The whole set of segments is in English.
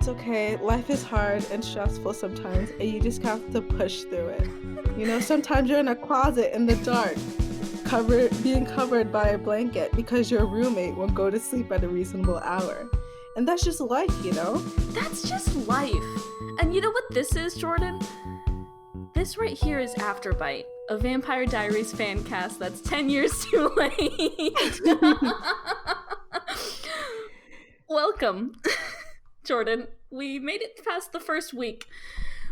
it's okay. Life is hard and stressful sometimes, and you just have to push through it. You know, sometimes you're in a closet in the dark, being covered by a blanket because your roommate won't go to sleep at a reasonable hour. And that's just life, you know? That's just life. And you know what this is, Jourdann? This right here is Afterbite, a Vampire Diaries fan cast that's 10 years too late. Welcome, Jourdann. We made it past the first week.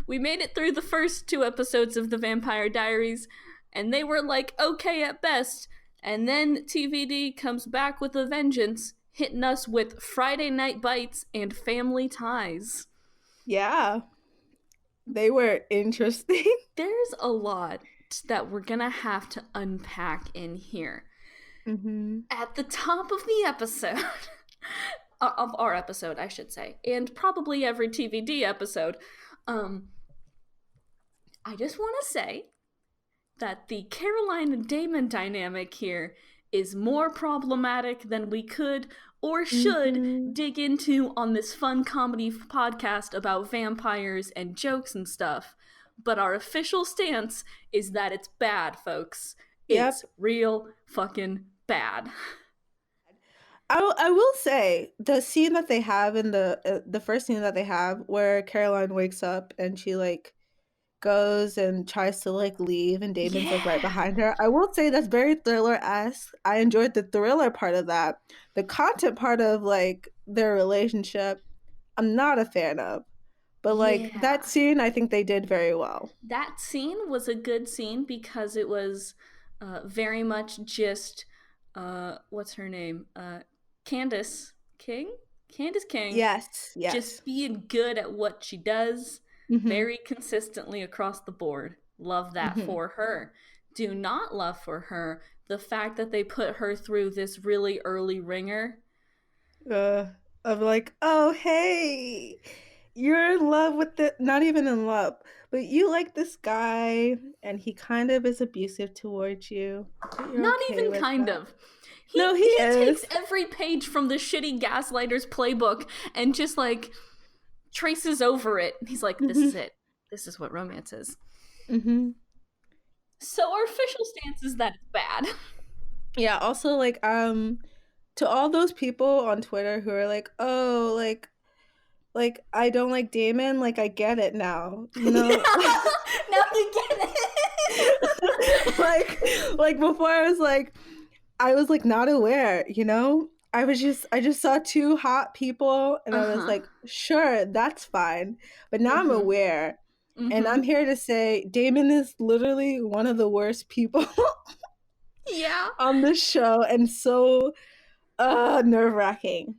We made it through the first 2 episodes of the Vampire Diaries, and they were like okay at best. And then TVD comes back with a vengeance, hitting us with Friday Night Bites and Family Ties. Yeah. They were interesting. There's a lot that we're gonna have to unpack in here. Mm-hmm. At the top of the episode, of our episode, I should say, and probably every TVD episode, I just want to say that the Caroline and Damon dynamic here is more problematic than we could or should dig into on this fun comedy podcast about vampires and jokes and stuff. But our official stance is that it's bad, folks. It's real fucking bad. I will say the scene that they have in the first scene that they have where Caroline wakes up and she like goes and tries to like leave and Damon's like right behind her. I will say that's very thriller-esque. I enjoyed the thriller part of that. The content part of like their relationship, I'm not a fan of. But like that scene, I think they did very well. That scene was a good scene because it was very much just what's her name? Candace King? Candace King. Yes. Just being good at what she does. Very consistently across the board. Love that for her. Do not love for her the fact that they put her through this really early ringer. Of like, oh, hey, you're in love with not even in love, but you like this guy and he kind of is abusive towards you. Not even kind of. He takes every page from the shitty gaslighter's playbook and just like traces over it. He's like, this is it. This is what romance is. So our official stance is that it's bad. Yeah, also like to all those people on Twitter who are like, oh, like I don't like Damon, like I get it now. You know? Now you get it. like before I was like not aware, you know? I just saw 2 hot people and I was like, sure, that's fine. But now I'm aware. And I'm here to say Damon is literally one of the worst people on this show and so nerve-wracking.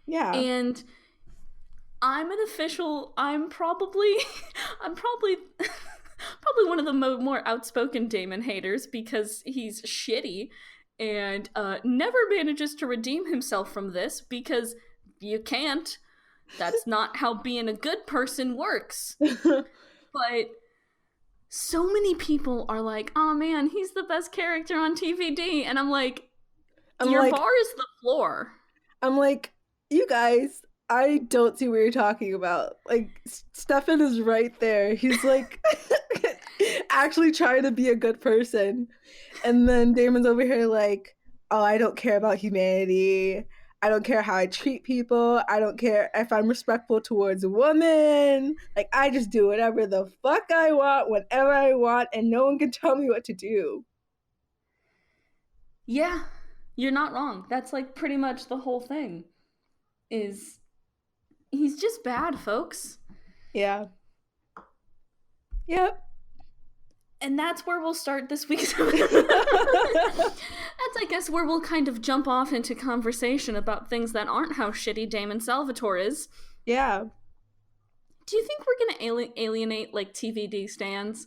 Yeah. And I'm probably one of the more outspoken Damon haters because he's shitty and never manages to redeem himself from this because you can't. That's not how being a good person works. But so many people are like, oh man, he's the best character on TVD. And I'm like, your bar is the floor. I'm like, you guys, I don't see what you're talking about. Like, Stefan is right there. He's like actually trying to be a good person. And then Damon's over here like, oh, I don't care about humanity. I don't care how I treat people. I don't care if I'm respectful towards a woman. Like, I just do whatever the fuck I want, whenever I want, and no one can tell me what to do. Yeah, you're not wrong. That's like pretty much the whole thing. He's just bad, folks. Yeah. Yep. And that's where we'll start this week's That's, I guess, where we'll kind of jump off into conversation about things that aren't how shitty Damon Salvatore is. Yeah. Do you think we're going to alienate, like, TVD stans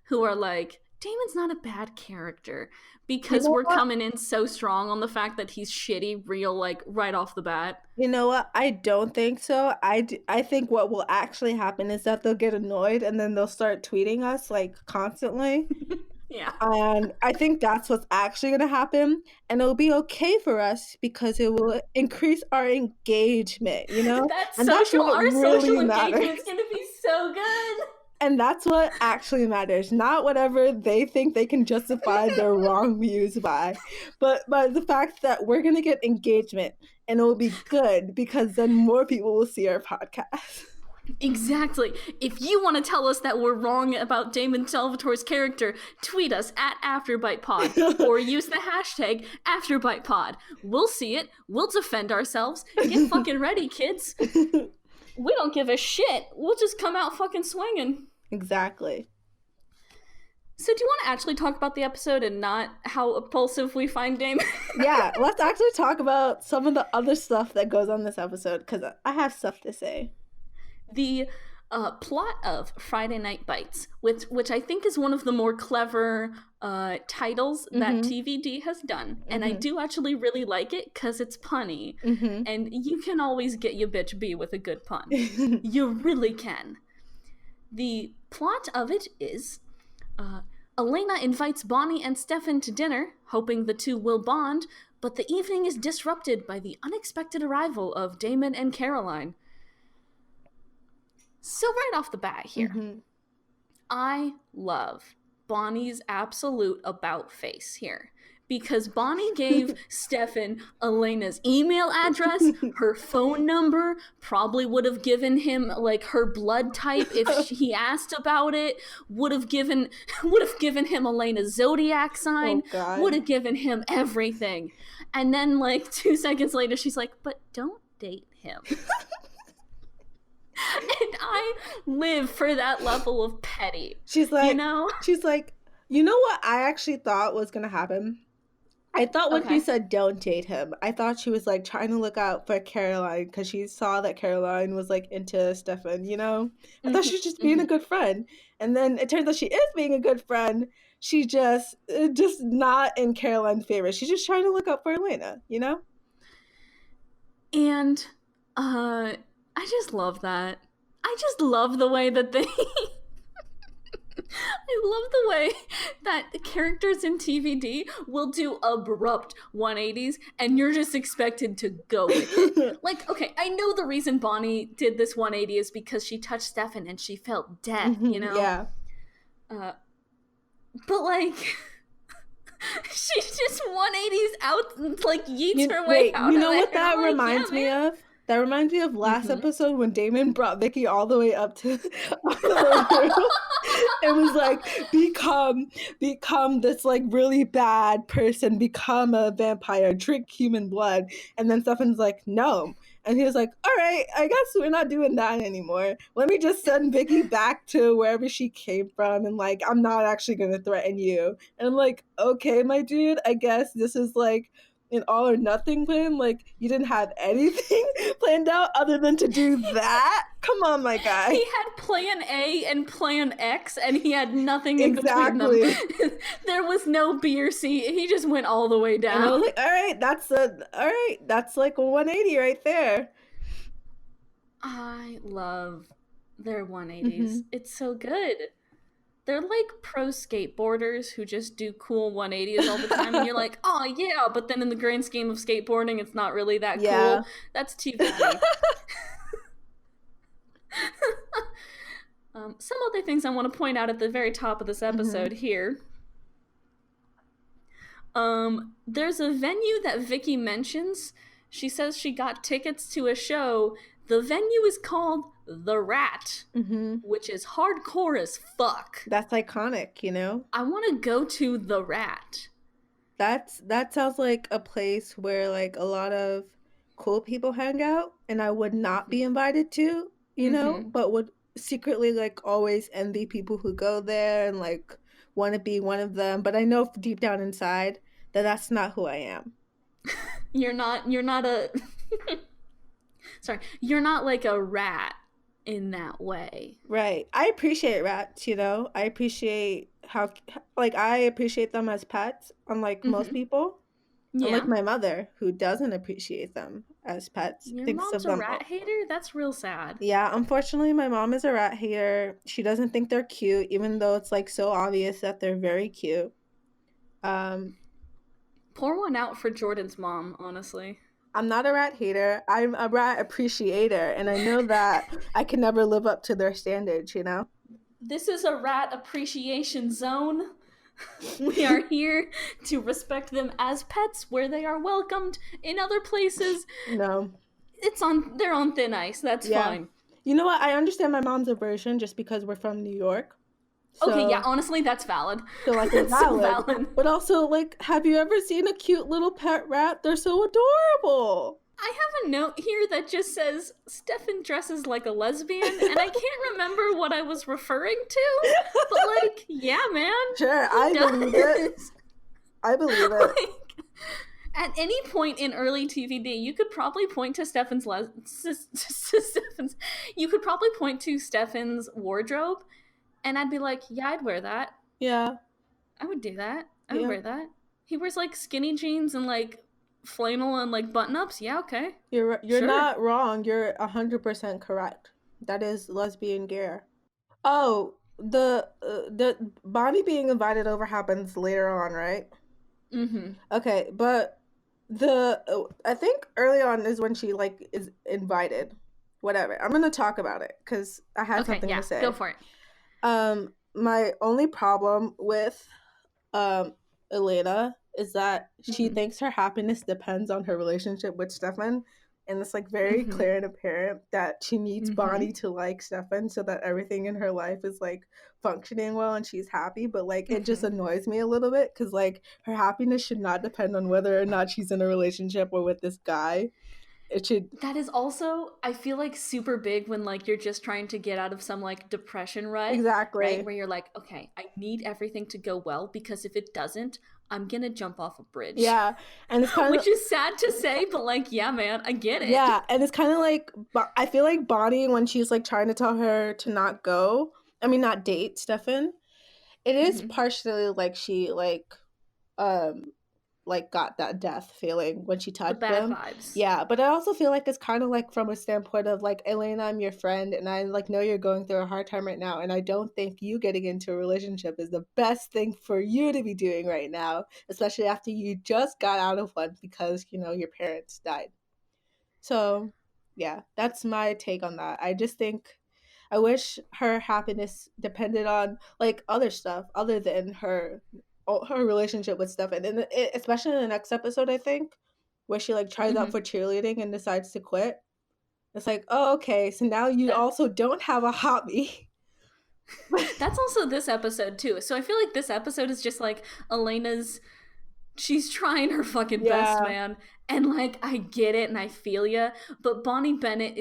who are like, Damon's not a bad character because we're coming in so strong on the fact that he's shitty like, right off the bat? You know what? I don't think so. I think what will actually happen is that they'll get annoyed and then they'll start tweeting us, like, constantly. Yeah. And I think that's what's actually going to happen. And it'll be okay for us because it will increase our engagement, you know? And that's what our really social matters. engagement's gonna be so good. And that's what actually matters, not whatever they think they can justify their wrong views by, but the fact that we're going to get engagement and it will be good because then more people will see our podcast. Exactly. If you want to tell us that we're wrong about Damon Salvatore's character, tweet us at AfterbitePod or use the hashtag AfterbitePod. We'll see it. We'll defend ourselves. Get fucking ready, kids. We don't give a shit. We'll just come out fucking swinging. Exactly. So do you want to actually talk about the episode and not how repulsive we find Damon? Yeah, let's actually talk about some of the other stuff that goes on this episode because I have stuff to say. The plot of Friday Night Bites, which I think is one of the more clever titles that TVD has done. And I do actually really like it because it's punny. And you can always get your bitch B with a good pun. You really can. The plot of it is Elena invites Bonnie and Stefan to dinner, hoping the two will bond, but the evening is disrupted by the unexpected arrival of Damon and Caroline. So right off the bat here, I love Bonnie's absolute about face here. Because Bonnie gave Stefan Elena's email address, her phone number, probably would have given him like her blood type if he asked about it, would have given him Elena's zodiac sign, would have given him everything. And then like 2 seconds later, she's like, but don't date him. And I live for that level of petty. She's like, you know what I actually thought was going to happen? I thought when he said don't date him, I thought she was like trying to look out for Caroline because she saw that Caroline was like into Stefan, you know? I thought she was just being a good friend. And then it turns out she is being a good friend. She just not in Caroline's favor. She's just trying to look out for Elena, you know? And I just love that. I just love the way that they... I love the way that characters in TVD will do abrupt 180s and you're just expected to go with it. Like, okay, I know the reason Bonnie did this 180 is because she touched Stefan and she felt death, you know? Yeah. But, like, she just 180s out, like, yeets her way out. You know what that reminds me of? That reminds me of last episode when Damon brought Vicky all the way up to the room. It was like, become this like really bad person, become a vampire, drink human blood. And then Stefan's like, no. And he was like, all right, I guess we're not doing that anymore. Let me just send Vicky back to wherever she came from. And like, I'm not actually going to threaten you. And I'm like, okay, my dude, I guess this is like an all or nothing plan. Like, you didn't have anything planned out other than to do that? Come on, my guy. He had plan A and plan X, and he had nothing in between them. There was no B or C. He just went all the way down. And I was like, all right, that's like a 180 right there. I love their 180s. It's so good. They're like pro skateboarders who just do cool 180s all the time, and you're like, oh yeah, but then in the grand scheme of skateboarding, it's not really that cool. That's TVD. Some other things I want to point out at the very top of this episode here. There's a venue that Vicky mentions. She says she got tickets to a show. The venue is called The Rat, which is hardcore as fuck. That's iconic, you know? I want to go to The Rat. That sounds like a place where like a lot of cool people hang out, and I would not be invited to, you know, but would secretly like always envy people who go there and like want to be one of them. But I know deep down inside that that's not who I am. You're not a... Sorry, you're not like a rat in that way. Right. I appreciate rats, you know? I appreciate I appreciate them as pets, unlike most people. Yeah. Unlike my mother, who doesn't appreciate them as pets. Your Thinks mom's of a them. rat hater? That's real sad. Yeah, unfortunately, my mom is a rat hater. She doesn't think they're cute, even though it's like so obvious that they're very cute. Pour one out for Jourdann's mom, honestly. I'm not a rat hater. I'm a rat appreciator, and I know that I can never live up to their standards, you know? This is a rat appreciation zone. We are here to respect them as pets where they are welcomed. In other places, No. they're on thin ice. That's fine. You know what? I understand my mom's aversion just because we're from New York. So, okay, yeah, honestly, that's valid. So, like, it's valid. So valid. But also, like, have you ever seen a cute little pet rat? They're so adorable. I have a note here that just says, Stefan dresses like a lesbian, and I can't remember what I was referring to, but, like, yeah, man. Sure, I believe it. I believe it. Like, at any point in early TVD, you could probably point to you could probably point to Stefan's wardrobe, and I'd be like, yeah, I'd wear that. Yeah. I would do that. I would wear that. He wears, like, skinny jeans and, like, flannel and, like, button-ups. Yeah, okay. You're sure. Not wrong. You're 100% correct. That is lesbian gear. Oh, the Bonnie being invited over happens later on, right? Mm-hmm. Okay, but I think early on is when she, like, is invited. Whatever. I'm gonna talk about it because I had something to say. Go for it. My only problem with Elena is that she thinks her happiness depends on her relationship with Stefan, and it's like very clear and apparent that she needs Bonnie to like Stefan so that everything in her life is like functioning well and she's happy. But like it just annoys me a little bit because like her happiness should not depend on whether or not she's in a relationship or with this guy. It should. That is also, I feel like, super big when like you're just trying to get out of some like depression rut. Exactly. Right? Where you're like, okay, I need everything to go well because if it doesn't, I'm gonna jump off a bridge. Yeah, and it's kind of which is sad to say, but like, yeah, man, I get it. Yeah, and it's kind of like I feel like Bonnie when she's like trying to tell her to not date Stefan. It is partially like she like got that death feeling when she touched him. Vibes. Yeah, but I also feel like it's kind of like from a standpoint of like, Elena, I'm your friend and I like know you're going through a hard time right now and I don't think you getting into a relationship is the best thing for you to be doing right now, especially after you just got out of one because, you know, your parents died. So, yeah, that's my take on that. I just think I wish her happiness depended on like other stuff other than her relationship with Stefan, and especially in the next episode, I think, where she like tries out for cheerleading and decides to quit. It's like, oh, okay, so now you also don't have a hobby. That's also this episode too. So I feel like this episode is just like she's trying her fucking best, man, and like I get it and I feel ya, but Bonnie Bennett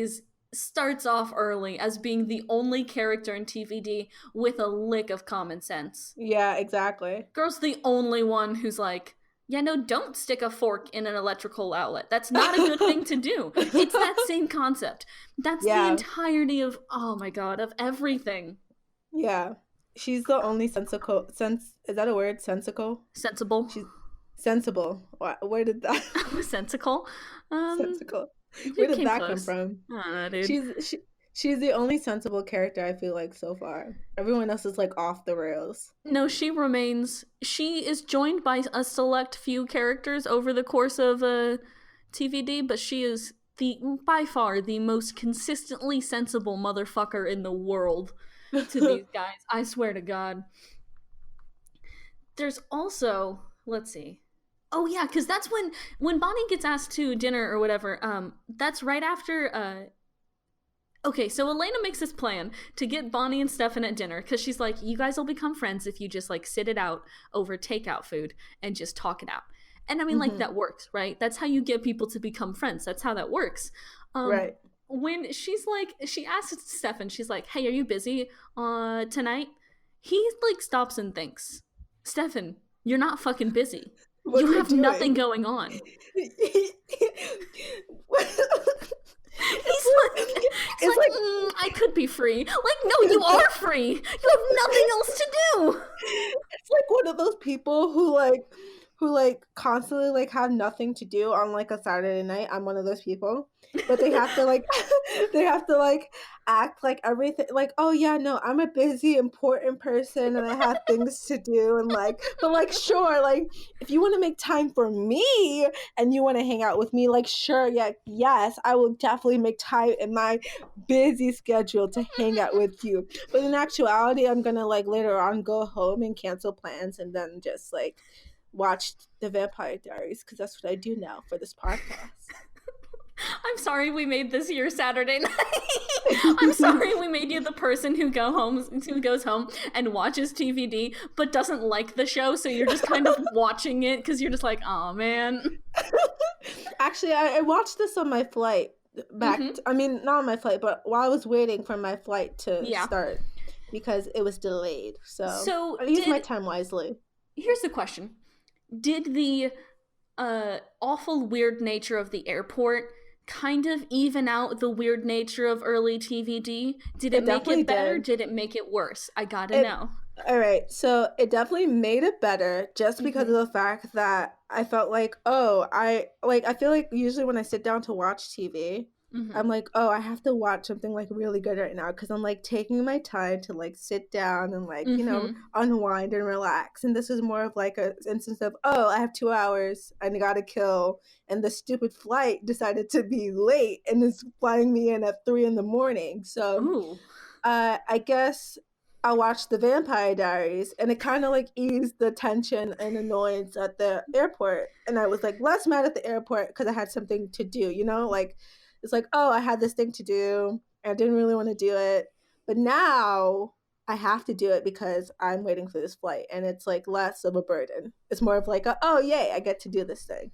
starts off early as being the only character in TVD with a lick of common sense. Yeah, exactly. Girl's the only one who's like, yeah, no, don't stick a fork in an electrical outlet. That's not a good thing to do. It's that same concept. That's the entirety of, oh my god, of everything. Yeah. She's the only is that a word? Sensible? She's sensible. Where did that? Sensical? Sensical. Where did that come from? I don't know, dude. She's the only sensible character I feel like so far. Everyone else is like off the rails. No, she is joined by a select few characters over the course of TVD, but she is by far the most consistently sensible motherfucker in the world to these guys. I swear to God. There's also, let's see. Oh yeah, because that's when Bonnie gets asked to dinner or whatever. That's right after. Okay, so Elena makes this plan to get Bonnie and Stefan at dinner because she's like, you guys will become friends if you just like sit it out over takeout food and just talk it out. And I mean, like that works, right? That's how you get people to become friends. That's how that works. Right. When she asks Stefan, she's like, hey, are you busy tonight? He like stops and thinks, Stefan, you're not fucking busy. You have nothing going on. He's like, I could be free. Like, no, you are free. You have nothing else to do. It's like one of those people who like who like constantly like have nothing to do on like a Saturday night. I'm one of those people. But they have to like they have to like act like everything like, oh yeah, no, I'm a busy, important person and I have things to do and like but like sure, like if you want to make time for me and you want to hang out with me, like sure, yeah, yes, I will definitely make time in my busy schedule to hang out with you. But in actuality, I'm gonna like later on go home and cancel plans and then just like watch the Vampire Diaries because that's what I do now for this podcast. I'm sorry we made this your Saturday night. I'm sorry we made you the person who goes home and watches TVD but doesn't like the show, so you're just kind of watching it because you're just like, oh man. Actually, I watched this on my flight back. I mean, not on my flight, but while I was waiting for my flight to start because it was delayed. So I used my time wisely. Here's the question: did the awful weird nature of the airport kind of even out the weird nature of early TVD? Did it make it better? Did it make it worse? I gotta know. All right, so it definitely made it better just because of the fact that I felt like, I feel like usually when I sit down to watch TV, I'm like, oh, I have to watch something like really good right now because I'm like taking my time to like sit down and like, you know, unwind and relax. And this is more of like an instance of, oh, I have 2 hours I gotta kill. And the stupid flight decided to be late and is flying me in at 3 a.m. So I guess I watched the Vampire Diaries and it kind of like eased the tension and annoyance at the airport. And I was like less mad at the airport because I had something to do, you know, like it's like, oh, I had this thing to do and I didn't really want to do it. But now I have to do it because I'm waiting for this flight and it's like less of a burden. It's more of like, oh, yay, I get to do this thing.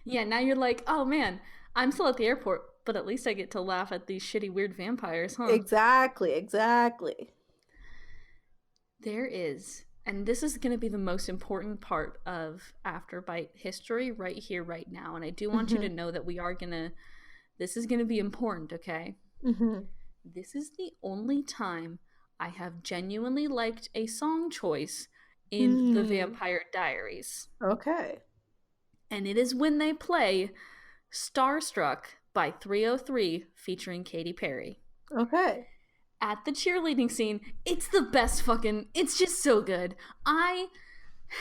Yeah, now you're like, oh man, I'm still at the airport, but at least I get to laugh at these shitty weird vampires, huh? Exactly. There is, and this is going to be the most important part of Afterbite history right here, right now. And I do want you to know that this is going to be important, okay? This is the only time I have genuinely liked a song choice in the Vampire Diaries. Okay. And it is when they play Starstruck by 303 featuring Katy Perry. Okay. At the cheerleading scene, it's the best it's just so good. I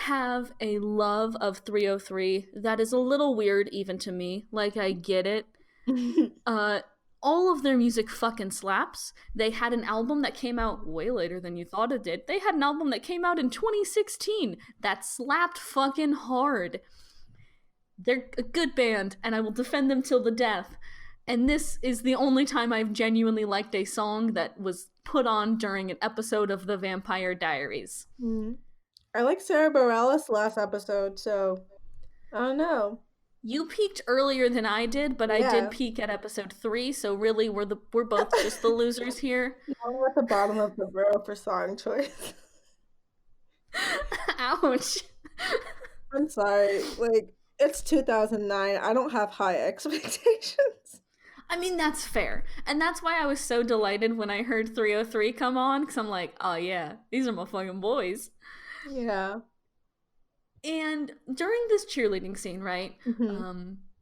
have a love of 303 that is a little weird even to me. Like, I get it. All of their music fucking slaps. They had an album that came out way later than you thought it did. They had an album that came out in 2016 that slapped fucking hard. They're a good band, and I will defend them till the death. And this is the only time I've genuinely liked a song that was put on during an episode of The Vampire Diaries. I like Sarah Bareilles last episode, so I don't know. You peaked earlier than I did, but I did peak at episode 3, so really we're both just the losers here. We're at the bottom of the barrel for song choice. Ouch. I'm sorry. Like, it's 2009. I don't have high expectations. I mean, that's fair. And that's why I was so delighted when I heard 303 come on, because I'm like, oh yeah, these are my fucking boys. Yeah. And during this cheerleading scene, right,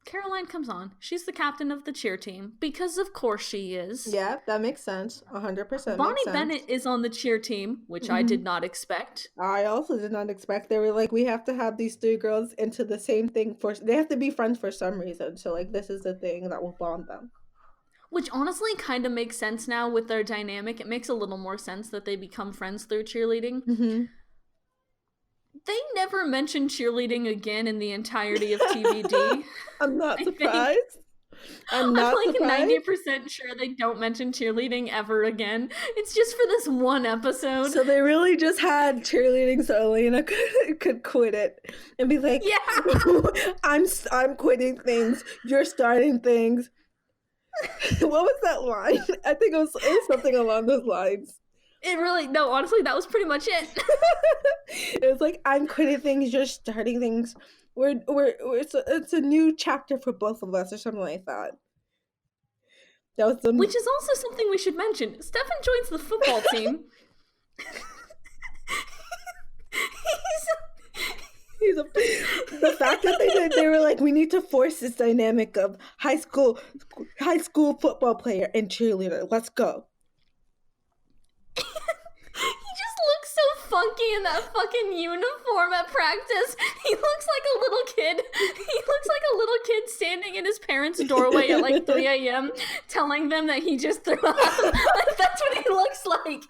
Caroline comes on. She's the captain of the cheer team, because of course she is. Yeah, that makes sense. 100% Bonnie Bennett is on the cheer team, which I did not expect. I also did not expect. They were like, we have to have these 3 girls into the same thing. They have to be friends for some reason. So, like, this is the thing that will bond them. Which honestly kind of makes sense now with their dynamic. It makes a little more sense that they become friends through cheerleading. They never mention cheerleading again in the entirety of TVD. I'm not surprised. I'm like surprised. 90% sure they don't mention cheerleading ever again. It's just for this one episode. So they really just had cheerleading so Elena could quit it and be like, yeah, I'm quitting things. You're starting things. What was that line? I think it was something along those lines. Honestly, that was pretty much it. It was like, I'm quitting things, you're starting things. It's a new chapter for both of us, or something like that. Which is also something we should mention. Stefan joins the football The fact that they were like, we need to force this dynamic of high school football player and cheerleader. Let's go. He just looks so funky in that fucking uniform at practice. He looks like a little kid. He looks like a little kid standing in his parents' doorway at like 3 a.m. telling them that he just threw up. Like, that's what he looks like.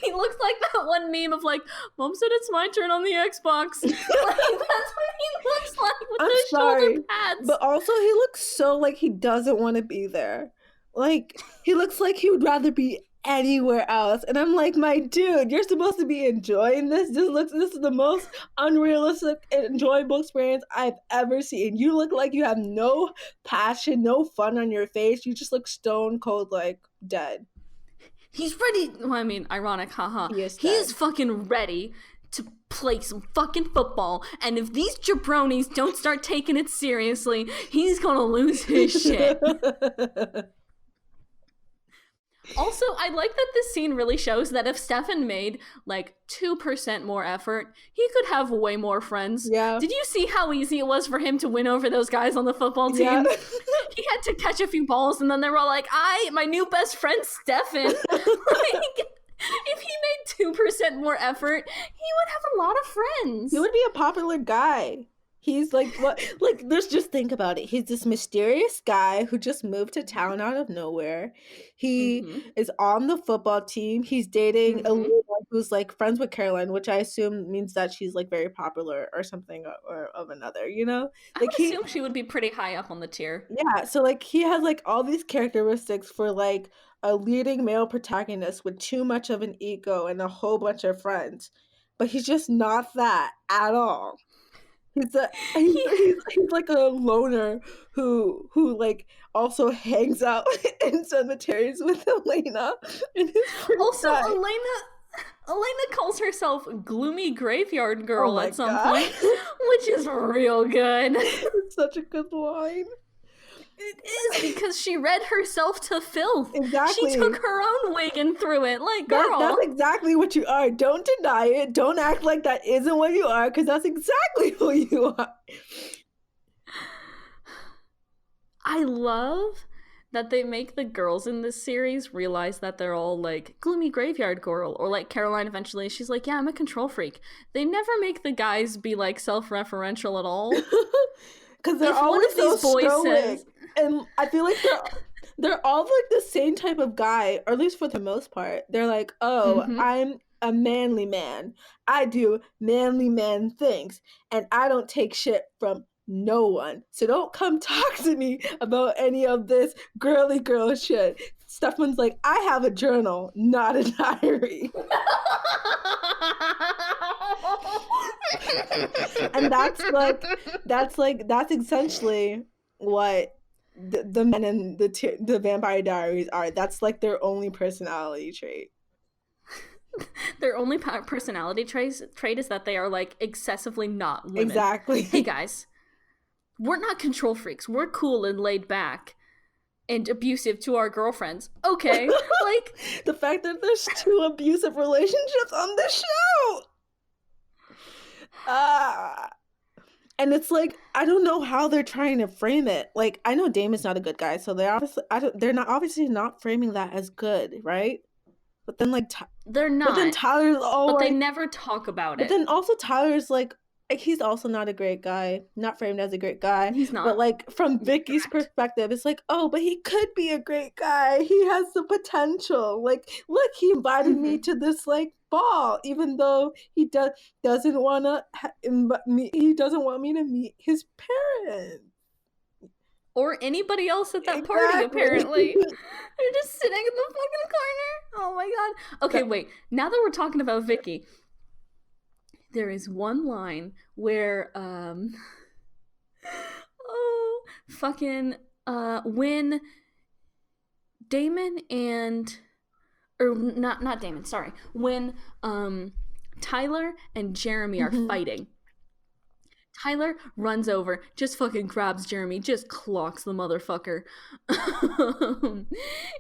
He looks like that one meme of like, Mom said it's my turn on the Xbox. Like, that's what he looks like with the shoulder pads. But also he looks so like he doesn't want to be there. Like, he looks like he would rather be anywhere else, and I'm like, my dude, you're supposed to be enjoying this. This is the most unrealistic and enjoyable experience I've ever seen. You look like you have no passion, no fun on your face. You just look stone cold, like dead. He's ready. Well, I mean, ironic, haha. He is fucking ready to play some fucking football, and if these jabronis don't start taking it seriously, he's gonna lose his shit. Also, I like that this scene really shows that if Stefan made like 2% more effort, he could have way more friends. Yeah. Did you see how easy it was for him to win over those guys on the football team? Yeah. He had to catch a few balls, and then they were all like, my new best friend, Stefan. Like, if he made 2% more effort, he would have a lot of friends. He would be a popular guy. He's like, what? Like, let's just think about it. He's this mysterious guy who just moved to town out of nowhere. He is on the football team. He's dating a little one who's like friends with Caroline, which I assume means that she's like very popular or something or of another, you know? Like, I would assume she would be pretty high up on the tier. Yeah, so like he has like all these characteristics for like a leading male protagonist with too much of an ego and a whole bunch of friends. But he's just not that at all. He's like a loner who like also hangs out in cemeteries with Elena. Also, Elena calls herself Gloomy Graveyard Girl at some point, which is real good. It's such a good line. It is, because she read herself to filth. Exactly. She took her own wig and threw it. Like, girl. That's exactly what you are. Don't deny it. Don't act like that isn't what you are, because that's exactly who you are. I love that they make the girls in this series realize that they're all like Gloomy Graveyard Girl, or like Caroline eventually, she's like, yeah, I'm a control freak. They never make the guys be like self-referential at all. Because they're always so stoic. And I feel like they're all like the same type of guy, or at least for the most part. They're like, oh, I'm a manly man. I do manly man things. And I don't take shit from no one. So don't come talk to me about any of this girly girl shit. Stefan's like, I have a journal, not a diary. And that's essentially what the men in the Vampire Diaries are. That's like their only personality trait. Their only personality trait is that they are like excessively not women. Exactly. Hey guys, we're not control freaks. We're cool and laid back and abusive to our girlfriends. Okay, like the fact that there's 2 abusive relationships on the show. And it's like, I don't know how they're trying to frame it. Like, I know Damon's not a good guy, so they're obviously not framing that as good, right? But then like they're not. But then Tyler's but they never talk about it. But then also Tyler's like he's also not a great guy, not framed as a great guy. He's not. But like from Vicky's perspective, it's like, oh, but he could be a great guy. He has the potential. Like, look, he invited me to this like ball, even though he doesn't want me to meet his parents. Or anybody else at that party, apparently. They're just sitting in the fucking corner. Oh my god. Okay, wait. Now that we're talking about Vicky, there is one line where, when Damon and, or not Damon, sorry. When, Tyler and Jeremy are fighting, Tyler runs over, just fucking grabs Jeremy, just clocks the motherfucker.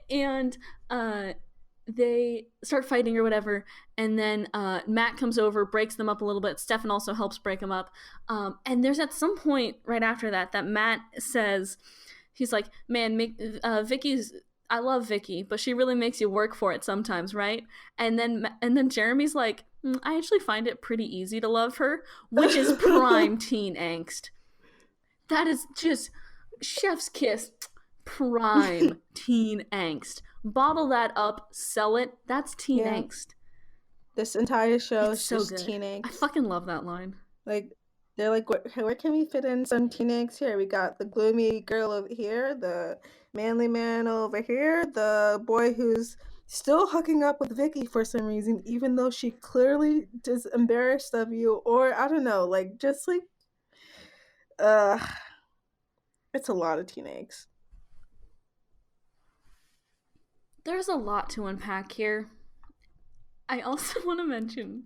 And they start fighting or whatever, and then Matt comes over, breaks them up a little bit. Stefan also helps break them up. And there's at some point right after that Matt says, he's like, man, Vicky's, I love Vicky, but she really makes you work for it sometimes, right? And then Jeremy's like, I actually find it pretty easy to love her, which is prime teen angst. That is just chef's kiss, prime teen angst. Bottle that up, sell it. That's teen angst. This entire show It's is so just good. teen angst. I fucking love that line. Like, they're like, where can we fit in some teen angst here? We got the gloomy girl over here, the manly man over here, the boy who's still hooking up with Vicky for some reason, even though she clearly is embarrassed of you, or I don't know, like, just like, it's a lot of teen angst. There's a lot to unpack here. I also want to mention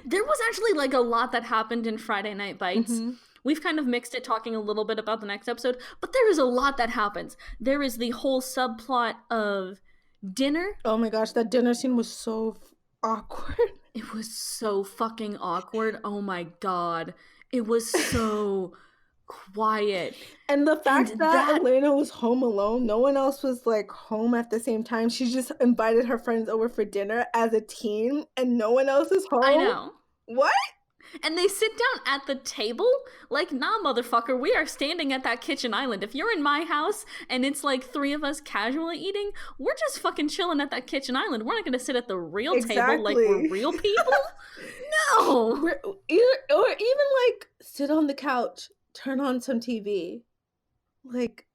there was actually like a lot that happened in Friday Night Bites. Mm-hmm. We've kind of mixed it talking a little bit about the next episode, but there is a lot that happens. There is the whole subplot of dinner. Oh my gosh, that dinner scene was so awkward. It was so fucking awkward. Oh my god. It was so quiet. And the fact that Elena was home alone, no one else was like home at the same time. She just invited her friends over for dinner as a team and no one else is home. I know. What? And they sit down at the table? Like, nah, motherfucker, we are standing at that kitchen island. If you're in my house and it's like 3 of us casually eating, we're just fucking chilling at that kitchen island. We're not going to sit at the real table like we're real people. No! Or even like sit on the couch, turn on some TV. Like,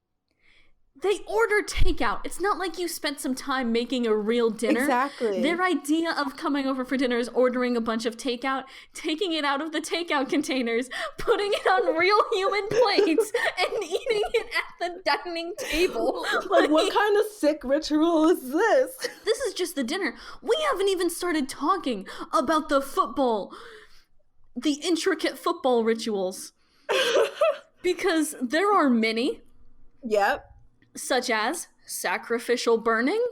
they order takeout. It's not like you spent some time making a real dinner. Exactly. Their idea of coming over for dinner is ordering a bunch of takeout, taking it out of the takeout containers, putting it on real human plates, and eating it at the dining table. Like, what kind of sick ritual is this? This is just the dinner. We haven't even started talking about the football, the intricate football rituals. Because there are many. Yep. Such as sacrificial burning.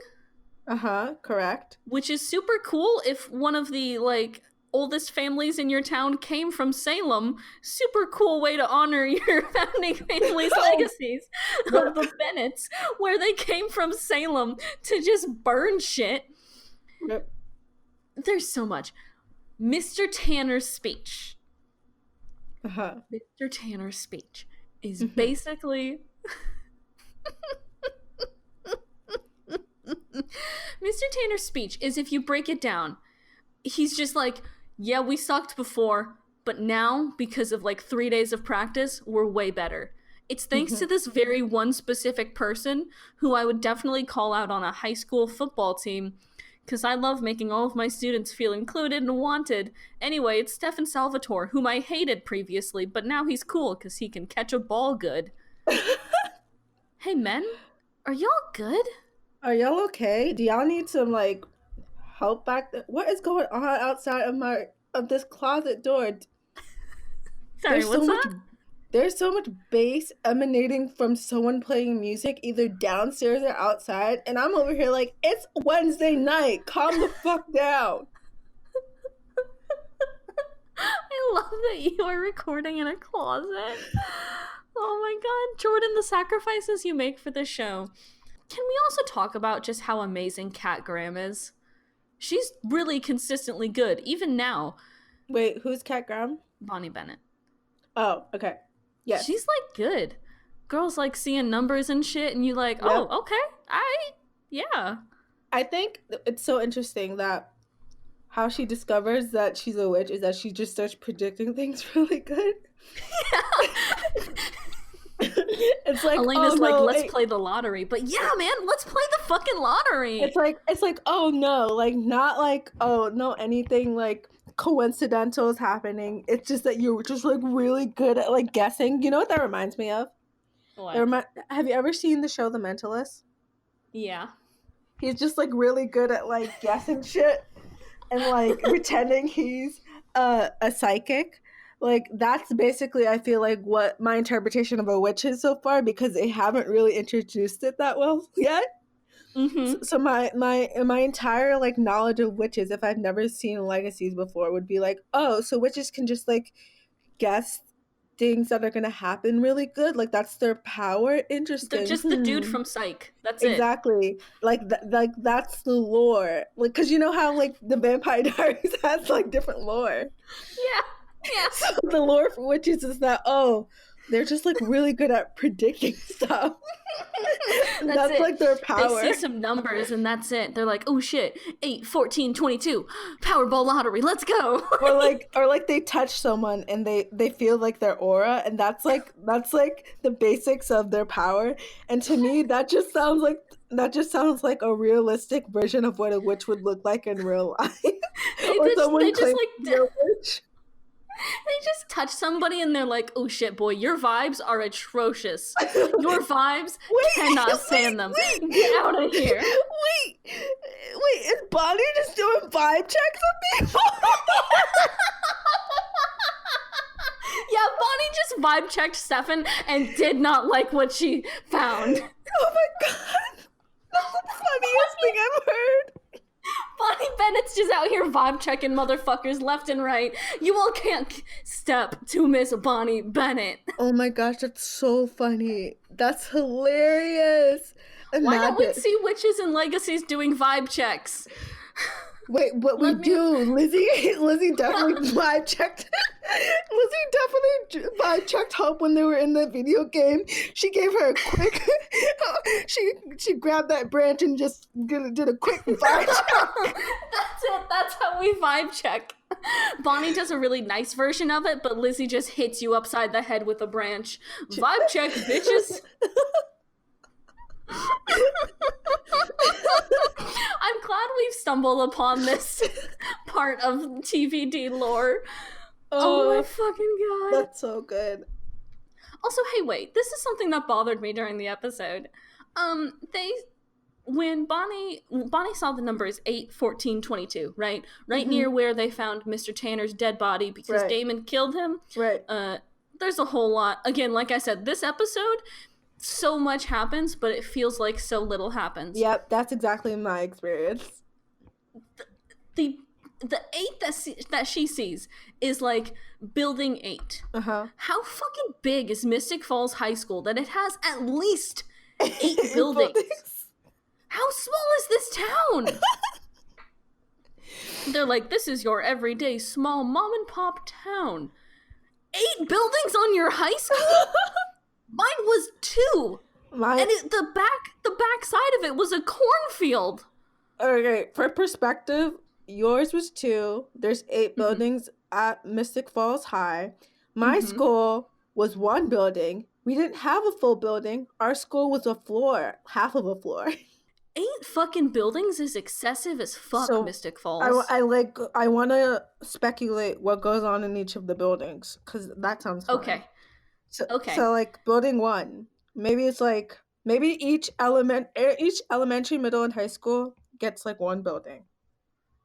Correct. Which is super cool if one of the, like, oldest families in your town came from Salem. Super cool way to honor your founding family's legacies of the Bennetts, where they came from Salem to just burn shit. Yep. There's so much. Mr. Tanner's speech. Mr. Tanner's speech is basically... Mr. Tanner's speech is, if you break it down, he's just like, yeah, we sucked before, but now, because of like 3 days of practice, we're way better. It's thanks to this very one specific person who I would definitely call out on a high school football team, because I love making all of my students feel included and wanted. Anyway, it's Stefan Salvatore, whom I hated previously, but now he's cool because he can catch a ball good. Hey, men, are y'all good? Are y'all okay? Do y'all need some, like, help back there? What is going on outside of this closet door? Sorry, what's that? There's so much bass emanating from someone playing music, either downstairs or outside, and I'm over here like, it's Wednesday night. Calm the fuck down. I love that you are recording in a closet. Oh my god, Jourdann, the sacrifices you make for the show. Can we also talk about just how amazing Kat Graham is? She's really consistently good, even now. Wait, who's Kat Graham? Bonnie Bennett. Oh, okay. Yeah. She's, like, good. Girls, like, seeing numbers and shit, and you like, oh, okay, yeah. I think it's so interesting that how she discovers that she's a witch is that she just starts predicting things really good. Yeah. It's like Elena's let's play the lottery, but yeah, man, let's play the fucking lottery. It's like oh no, like not like oh no anything like coincidental is happening. It's just that you're just like really good at like guessing. You know what that reminds me of? What? Have you ever seen the show The Mentalist? Yeah. He's just like really good at like guessing shit and like pretending he's a psychic. Like, that's basically, I feel like, what my interpretation of a witch is so far, because they haven't really introduced it that well yet. Mm-hmm. So my entire like knowledge of witches, if I've never seen Legacies before, would be like, oh, so witches can just like guess things that are gonna happen really good. Like that's their power. They're Interesting. just the dude from Psych. That's it. Exactly. Like that's the lore. Like, cause you know how like the Vampire Diaries has like different lore. Yeah. Yeah. So the lore for witches is that, oh, they're just like really good at predicting stuff. That's it. like their power. They see some numbers and that's it. They're like, oh shit, 8, 14, 22, Powerball lottery, let's go. or like they touch someone and they feel like their aura, and that's like the basics of their power. And to me that just sounds like a realistic version of what a witch would look like in real life. They just touch somebody and they're like, oh shit, boy, your vibes are atrocious. Your vibes cannot stand them. Get out of here. Wait, is Bonnie just doing vibe checks on people? Yeah, Bonnie just vibe checked Stefan and did not like what she found. Oh my god. That's the funniest thing I've heard. Bonnie Bennett's just out here vibe checking motherfuckers left and right. You all can't step to Miss Bonnie Bennett. Oh my gosh, that's so funny. That's hilarious. Why don't we see witches and legacies doing vibe checks? Wait, what we do? Lizzie definitely vibe checked. Lizzie definitely vibe checked Hope when they were in the video game. She gave her a quick. she grabbed that branch and just did a quick vibe check. That's it. That's how we vibe check. Bonnie does a really nice version of it, but Lizzie just hits you upside the head with a branch. Vibe check, bitches. I'm glad we've stumbled upon this part of TVD lore. Oh my fucking god. That's so good. Also, hey, wait. This is something that bothered me during the episode. When Bonnie saw the numbers 8, 14, 22, right? Right near where they found Mr. Tanner's dead body because Damon killed him. Right. There's a whole lot. Again, like I said, this episode, so much happens, but it feels like so little happens. Yep, that's exactly my experience. The 8 that she sees is like building 8. Uh-huh. How fucking big is Mystic Falls High School that it has at least 8 buildings? How small is this town? They're like, this is your everyday small mom and pop town. 8 buildings on your high school? Mine was 2. And the back side of it was a cornfield. Okay, for perspective, yours was 2. There's 8 buildings at Mystic Falls High. My school was 1 building. We didn't have a full building. Our school was a floor, half of a floor. 8 fucking buildings is excessive as fuck, so Mystic Falls. I want to speculate what goes on in each of the buildings, because that sounds fun. Okay. So like building 1, maybe it's like each elementary, middle, and high school gets like 1 building,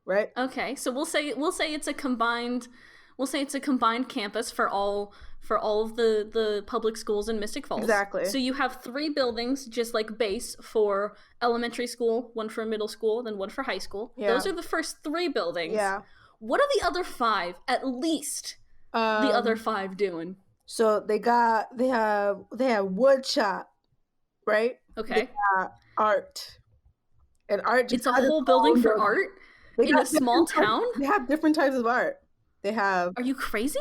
right? Okay, so we'll say it's a combined campus for all of the public schools in Mystic Falls. Exactly. So you have 3 buildings just like base for elementary school, 1 for middle school, then 1 for high school. Yeah. Those are the first 3 buildings. Yeah. What are the other 5 at least? The other 5 doing? So they have wood shop, right? Okay. They got art. And art. It's a whole building for art in a small town? They have different types of art. They have. Are you crazy?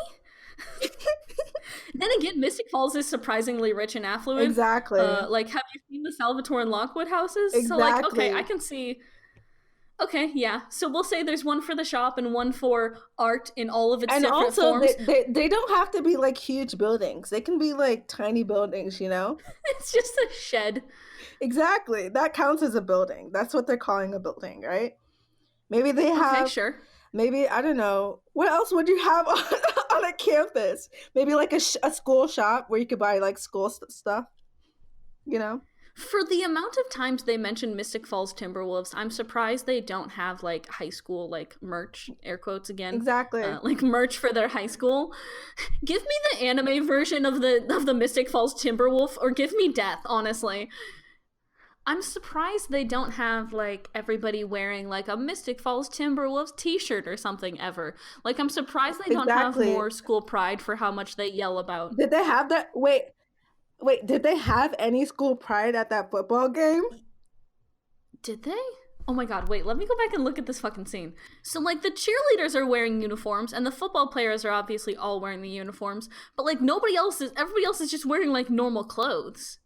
Then again, Mystic Falls is surprisingly rich and affluent. Exactly. Like, have you seen the Salvatore and Lockwood houses? Exactly. So, like, okay, I can see. Okay, yeah. So we'll say there's 1 for the shop and 1 for art in all of its different forms. And also, they don't have to be, like, huge buildings. They can be, like, tiny buildings, you know? It's just a shed. Exactly. That counts as a building. That's what they're calling a building, right? Maybe they have... Okay, sure. Maybe, I don't know. What else would you have on a campus? Maybe, like, a school shop where you could buy, like, school stuff, you know? For the amount of times they mention Mystic Falls Timberwolves, I'm surprised they don't have, like, high school, like, merch, air quotes again. Exactly. Like, merch for their high school. Give me the anime version of the Mystic Falls Timberwolf, or give me death, honestly. I'm surprised they don't have, like, everybody wearing, like, a Mystic Falls Timberwolves t-shirt or something ever. Like, I'm surprised they don't have Exactly. more school pride for how much they yell about. Did they have that? Wait, did they have any school pride at that football game? Did they? Oh my god, wait, let me go back and look at this fucking scene. So, like, the cheerleaders are wearing uniforms, and the football players are obviously all wearing the uniforms, but, like, everybody else is just wearing, like, normal clothes.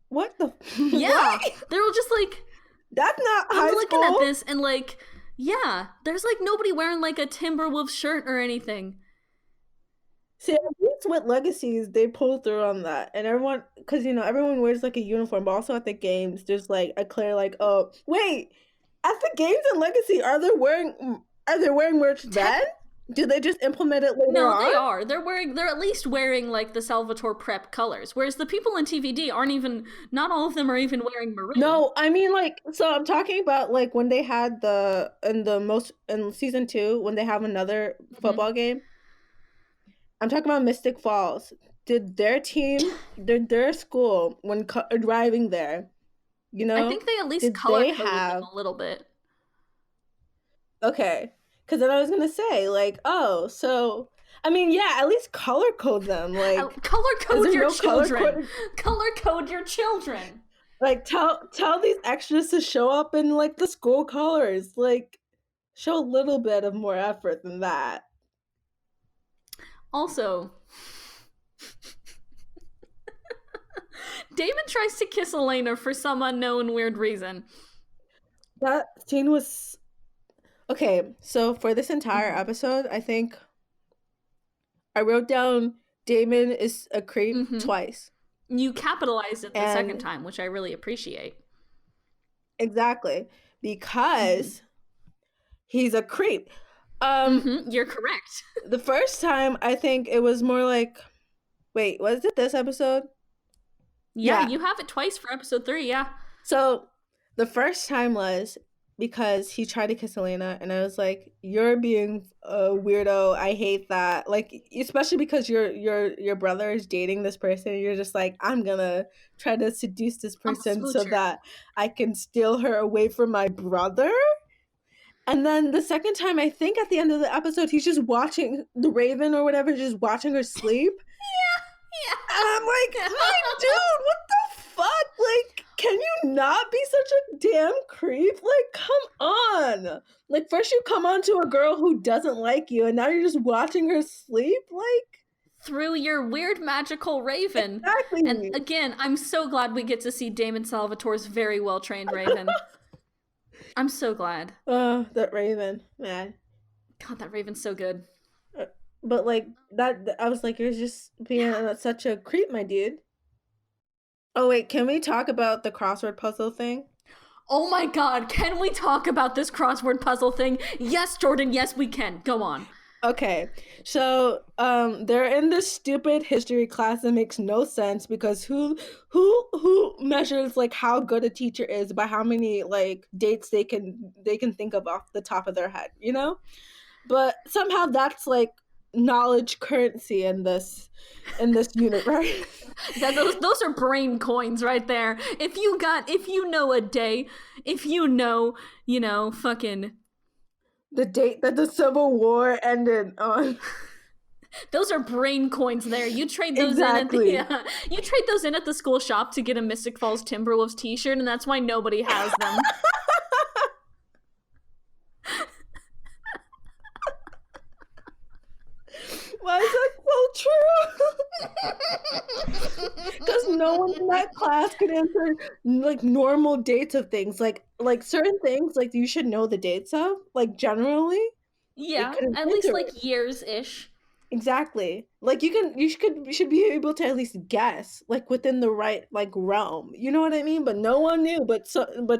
What the? Yeah, What? they're all just, like... That's not high I'm school. looking at this, and, like, yeah, there's, like, nobody wearing, like, a Timberwolves shirt or anything. See, at least with Legacies, they pull through on that, and everyone, because everyone wears like a uniform, but also at the games, there's like a clear like, oh wait, at the games in Legacy, are they wearing merch then? Do they just implement it later on? No, they are. They're at least wearing like the Salvatore Prep colors, whereas the people in TVD not all of them are even wearing maroon. No, I mean like, so I'm talking about like when they had in season 2 when they have another football game. I'm talking about Mystic Falls. Did their school, when arriving there, I think they at least color-coded them a little bit. Okay. Because then I was going to say, like, oh, so, I mean, yeah, at least color code them. Like, color-code your children. Color-code your children. Like, tell these extras to show up in, like, the school colors. Like, show a little bit of more effort than that. Also, Damon tries to kiss Elena for some unknown weird reason. That scene was... Okay, so for this entire episode, I think I wrote down Damon is a creep twice. You capitalized it the second time, which I really appreciate. Exactly. Because he's a creep. You're correct. The first time, I think it was more like... Wait, was it this episode? Yeah, you have it twice for episode 3, yeah. So, the first time was because he tried to kiss Elena, and I was like, you're being a weirdo, I hate that. Like, especially because your brother is dating this person, and you're just like, I'm gonna try to seduce this person so that I can steal her away from my brother? And then the second time, I think at the end of the episode, he's just watching the Raven or whatever, just watching her sleep. Yeah. And I'm like, my dude, what the fuck? Like, can you not be such a damn creep? Like, come on. Like, first you come on to a girl who doesn't like you, and now you're just watching her sleep? Like... Through your weird magical Raven. Exactly. And again, I'm so glad we get to see Damon Salvatore's very well-trained Raven. I'm so glad. Oh, that Raven, man. God, that Raven's so good. But like that, I was like, you're just being such a creep, my dude. Oh wait, can we talk about the crossword puzzle thing? Oh my god, can we talk about this crossword puzzle thing? Yes, Jourdann, yes we can. Go on. Okay, so they're in this stupid history class that makes no sense because who measures like how good a teacher is by how many like dates they can think of off the top of their head, But somehow that's like knowledge currency in this universe. Those are brain coins right there. If you know a day, if you know, fucking the date that the Civil War ended on. Those are brain coins there. You trade those in at the school shop to get a Mystic Falls Timberwolves t-shirt, and that's why nobody has them. Why is that so true? Because no one in that class could answer like normal dates of things, like certain things, like you should know the dates of, like generally. Yeah, at least like years-ish. Exactly. Like you should be able to at least guess, like within the right like realm. You know what I mean? But no one knew, but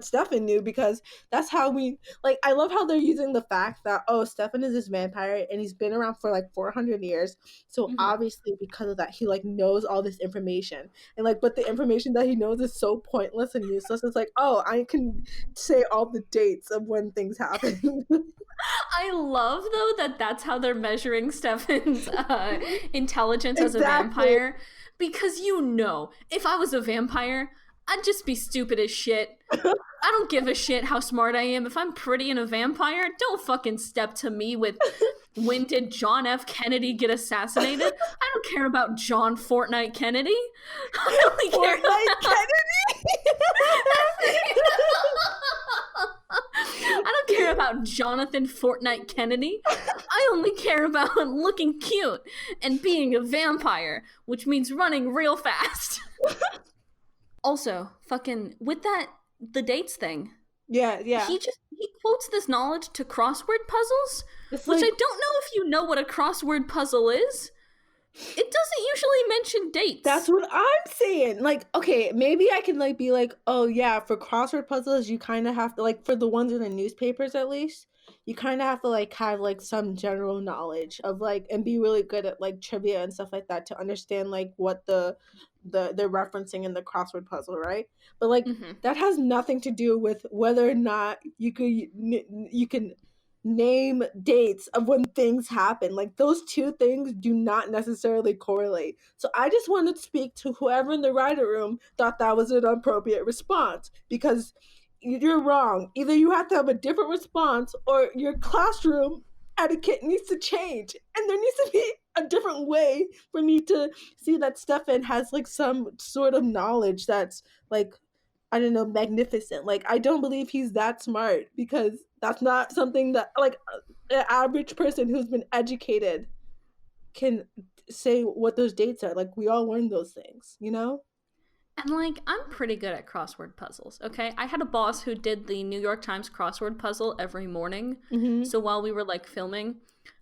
Stefan knew because that's how we like. I love how they're using the fact that Stefan is this vampire and he's been around for like 400 years. So obviously because of that, he like knows all this information and like, but the information that he knows is so pointless and useless. It's like, I can say all the dates of when things happen. I love though that's how they're measuring Stefan's intelligence as a vampire, because if I was a vampire, I'd just be stupid as shit. I don't give a shit how smart I am. If I'm pretty and a vampire, don't fucking step to me with when did John F. Kennedy get assassinated? I don't care about John Fortnite Kennedy. I only care Fortnite I don't care about Jonathan Fortnite Kennedy. I only care about looking cute and being a vampire, which means running real fast. Also, fucking with that the dates thing. Yeah. He quotes this knowledge to crossword puzzles, which I don't know if you know what a crossword puzzle is. It doesn't usually mention dates. That's what I'm saying. Like, okay, maybe I can like be like, oh yeah, for crossword puzzles, you kind of have to like for the ones in the newspapers at least, you kind of have to like have like some general knowledge of like and be really good at like trivia and stuff like that to understand like what they're referencing in the crossword puzzle, right? But like that has nothing to do with whether or not you can name dates of when things happen. Like those two things do not necessarily correlate. So I just wanted to speak to whoever in the writer room thought that was an appropriate response, because you're wrong. Either you have to have a different response or your classroom etiquette needs to change, and there needs to be a different way for me to see that Stefan has like some sort of knowledge that's like, I don't know, magnificent. Like, I don't believe he's that smart, because that's not something that like an average person who's been educated can say what those dates are. Like, we all learn those things, you know? And like, I'm pretty good at crossword puzzles, okay? I had a boss who did the New York Times crossword puzzle every morning. So while we were like filming,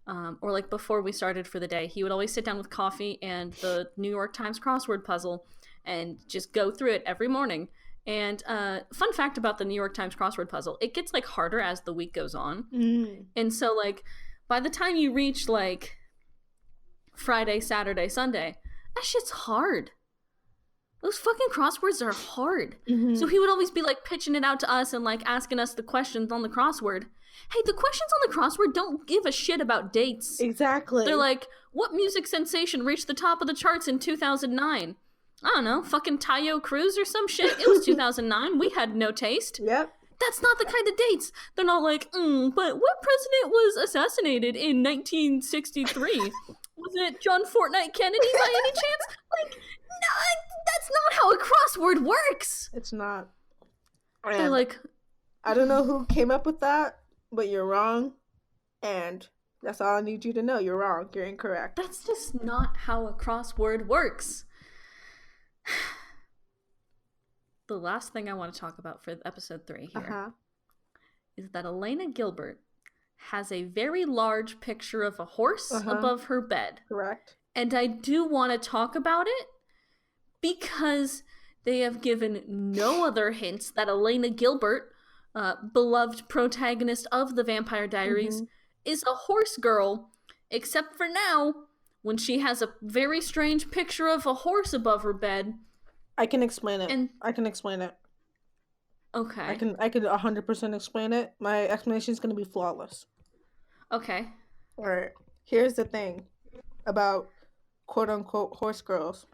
or like before we started for the day, he would always sit down with coffee and the New York Times crossword puzzle and just go through it every morning. And fun fact about the New York Times crossword puzzle, it gets like harder as the week goes on. And so like by the time you reach like Friday, Saturday, Sunday, that shit's hard. Those fucking crosswords are hard. So he would always be like pitching it out to us and like asking us the questions on the crossword. Hey, the questions on the crossword don't give a shit about dates. Exactly. They're like, what music sensation reached the top of the charts in 2009? I don't know, fucking Tayo Cruz or some shit. It was 2009. We had no taste. Yep. That's not the kind of dates. They're not like, but what president was assassinated in 1963? Was it John Fortnite Kennedy by any chance? Like, no, that's not how a crossword works. It's not. They're like, I don't know who came up with that, but you're wrong. And that's all I need you to know. You're wrong. You're incorrect. That's just not how a crossword works. The last thing I want to talk about for episode 3 here is that Elena Gilbert has a very large picture of a horse above her bed. Correct. And I do want to talk about it because they have given no other hints that Elena Gilbert, beloved protagonist of The Vampire Diaries, is a horse girl, except for now, when she has a very strange picture of a horse above her bed. I can explain it. I can explain it. Okay. I can 100% explain it. My explanation is going to be flawless. Okay. All right. Here's the thing about quote-unquote horse girls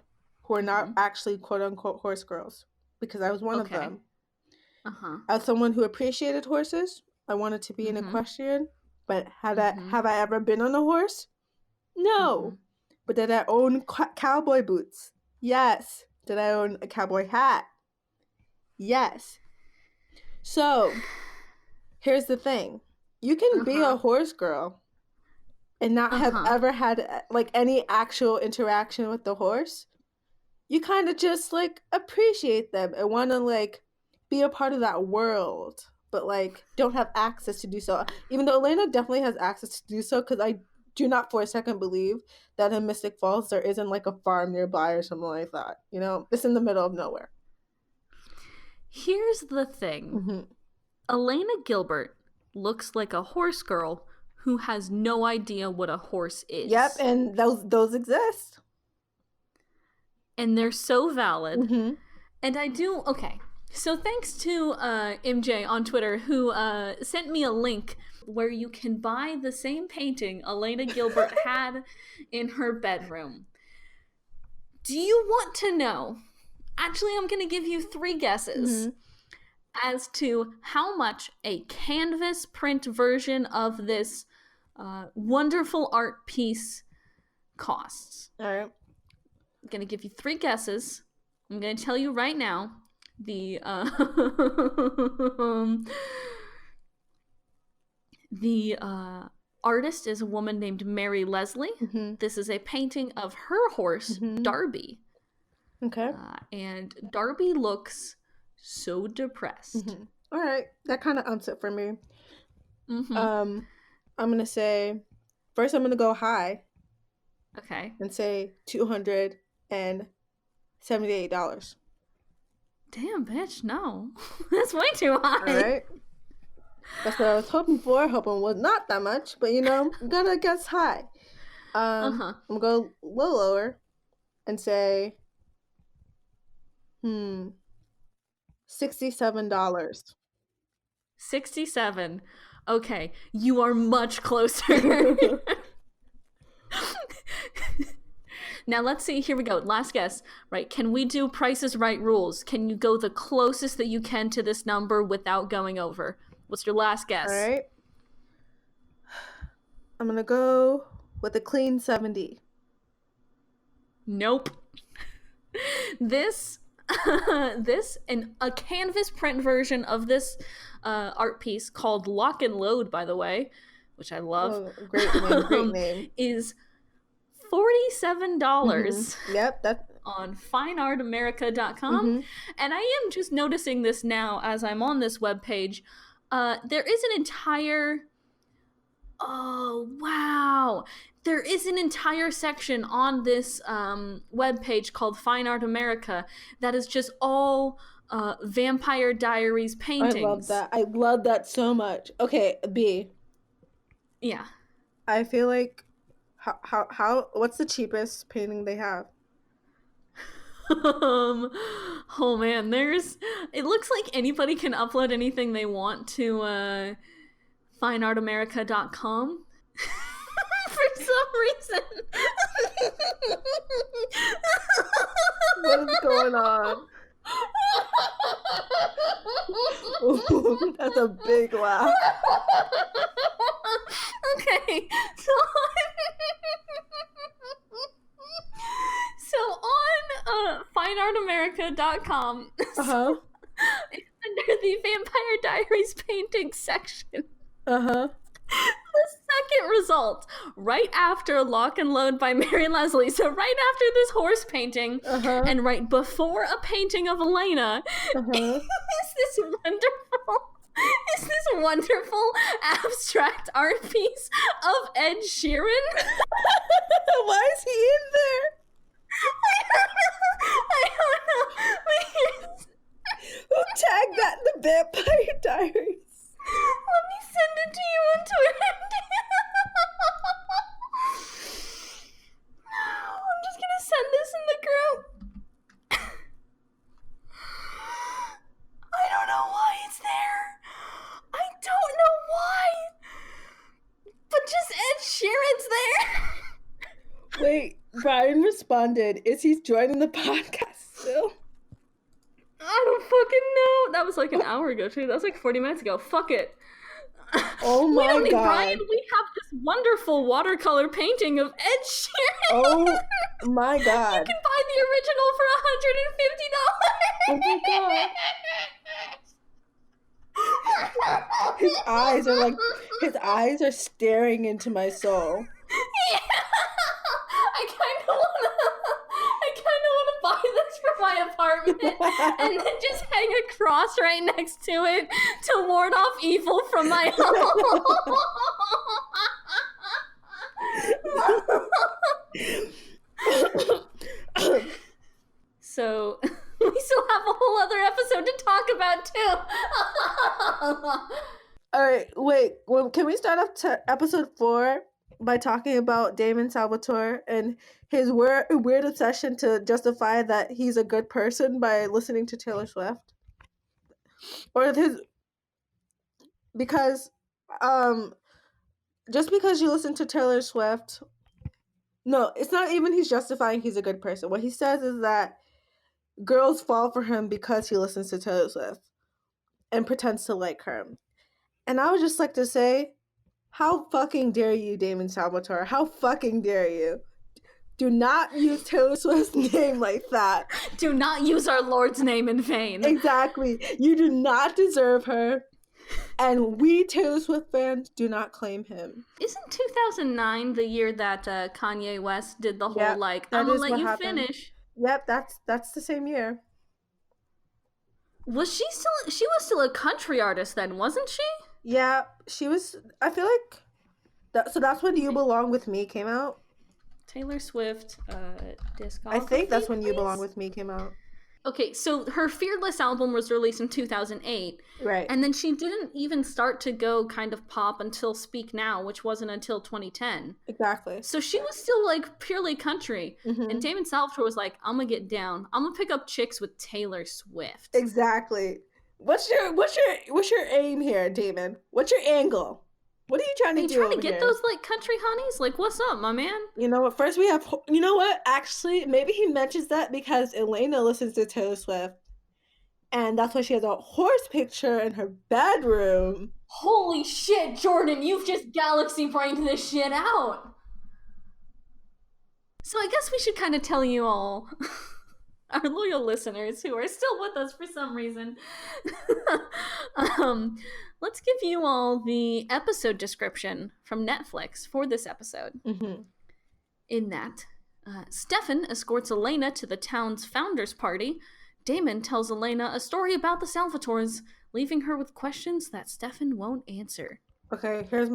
who are not actually quote-unquote horse girls, because I was one of them. As someone who appreciated horses, I wanted to be an equestrian, but have I ever been on a horse? No. But did I own cowboy boots? Yes. Did I own a cowboy hat? Yes. So, here's the thing. You can be a horse girl and not have ever had like any actual interaction with the horse. You kind of just like appreciate them and want to like be a part of that world, but like don't have access to do so. Even though Elena definitely has access to do so, because I do not for a second believe that in Mystic Falls there isn't like a farm nearby or something like that. You know, it's in the middle of nowhere. Here's the thing. Elena Gilbert looks like a horse girl who has no idea what a horse is. Yep, and those exist. And they're so valid. And I do, okay. So thanks to MJ on Twitter who sent me a link where you can buy the same painting Elena Gilbert had in her bedroom. Do you want to know Actually, I'm going to give you 3 guesses as to how much a canvas print version of this wonderful art piece costs. All right. I'm going to give you 3 guesses. I'm going to tell you right now the artist is a woman named Mary Leslie. This is a painting of her horse, Darby. Okay. And Darby looks so depressed. All right. That kind of umps it for me. I'm going to say, first I'm going to go high. Okay. And say $278. Damn, bitch, no. That's way too high. All right. That's what I was hoping for. Hoping was not that much, but I'm gonna guess high. I'm gonna go a little lower and say, $67. 67. Okay, you are much closer. Now let's see, here we go. Last guess, right? Can we do Price is Right rules? Can you go the closest that you can to this number without going over? What's your last guess? All right. I'm gonna go with a clean 70. Nope. This and a canvas print version of this art piece called Lock and Load, by the way, which I love. Oh, great name, great name. Is $47. Yep, that's on fineartamerica.com. And I am just noticing this now as I'm on this webpage. There is an entire there is an entire section on this webpage called Fine Art America that is just all Vampire Diaries paintings. I love that. I love that so much. Okay, B. Yeah. I feel like how what's the cheapest painting they have? Oh man, it looks like anybody can upload anything they want to fineartamerica.com. For some reason. What is going on? Ooh, that's a big laugh. Okay, so on fineartamerica.com, it's under the Vampire Diaries painting section. The second result, right after Lock and Load by Mary Leslie, so right after this horse painting, and right before a painting of Elena, is this wonderful abstract art piece of Ed Sheeran. Why is he in there? I don't know. Who tagged that in the Vampire Diaries? Let me send it to you on Twitter. I'm just gonna send this in the group. I don't know why it's there. I don't know why. But just Ed Sheeran's there. Wait, Brian responded. Is he joining the podcast still? I don't fucking know. That was like an hour ago, too. That was like 40 minutes ago. Fuck it. Oh my we don't need God. Brian. We have this wonderful watercolor painting of Ed Sheeran. Oh my God. You can buy the original for $150. Oh my God. His eyes are staring into my soul. Yeah. I kind of want to buy this for my apartment and then just hang a cross right next to it to ward off evil from my home. So we still have a whole other episode to talk about too. All right, wait. Well, can we start off episode 4 by talking about Damon Salvatore and his weird obsession to justify that he's a good person by listening to Taylor Swift? Or because just because you listen to Taylor Swift, no, it's not even he's justifying he's a good person. What he says is that girls fall for him because he listens to Taylor Swift and pretends to like her. And I would just like to say, how fucking dare you, Damon Salvatore? How fucking dare you? Do not use Taylor Swift's name like that. Do not use our Lord's name in vain. Exactly. You do not deserve her. And we Taylor Swift fans do not claim him. Isn't 2009 the year that Kanye West did the whole, Yep, like, that I'm gonna is let what you happened. finish? Yep, that's the same year. Was she was still a country artist then, wasn't she? Yeah, she was. I feel like so that's when You Belong With Me came out. Taylor Swift discography. I think that's when please? You Belong With Me came out. Okay, so her Fearless album was released in 2008. Right. And then she didn't even start to go kind of pop until Speak Now, which wasn't until 2010. Exactly. So she was still like purely country. Mm-hmm. And Damon Salvatore was like, I'm gonna get down. I'm gonna pick up chicks with Taylor Swift. Exactly. What's your aim here, Damon? What's your angle? What are you trying to do? Are you trying to get here? those like country honeys? Like, what's up, my man? You know what? First we have. You know what? Actually, maybe he mentions that because Elena listens to Taylor Swift, and that's why she has a horse picture in her bedroom. Holy shit, Jourdann! You've just galaxy brained this shit out. So I guess we should kind of tell you all, our loyal listeners who are still with us for some reason, let's give you all the episode description from Netflix for this episode. Mm-hmm. In that, Stefan escorts Elena to the town's founders party. Damon tells Elena a story about the Salvatores, leaving her with questions that Stefan won't answer. Okay, here's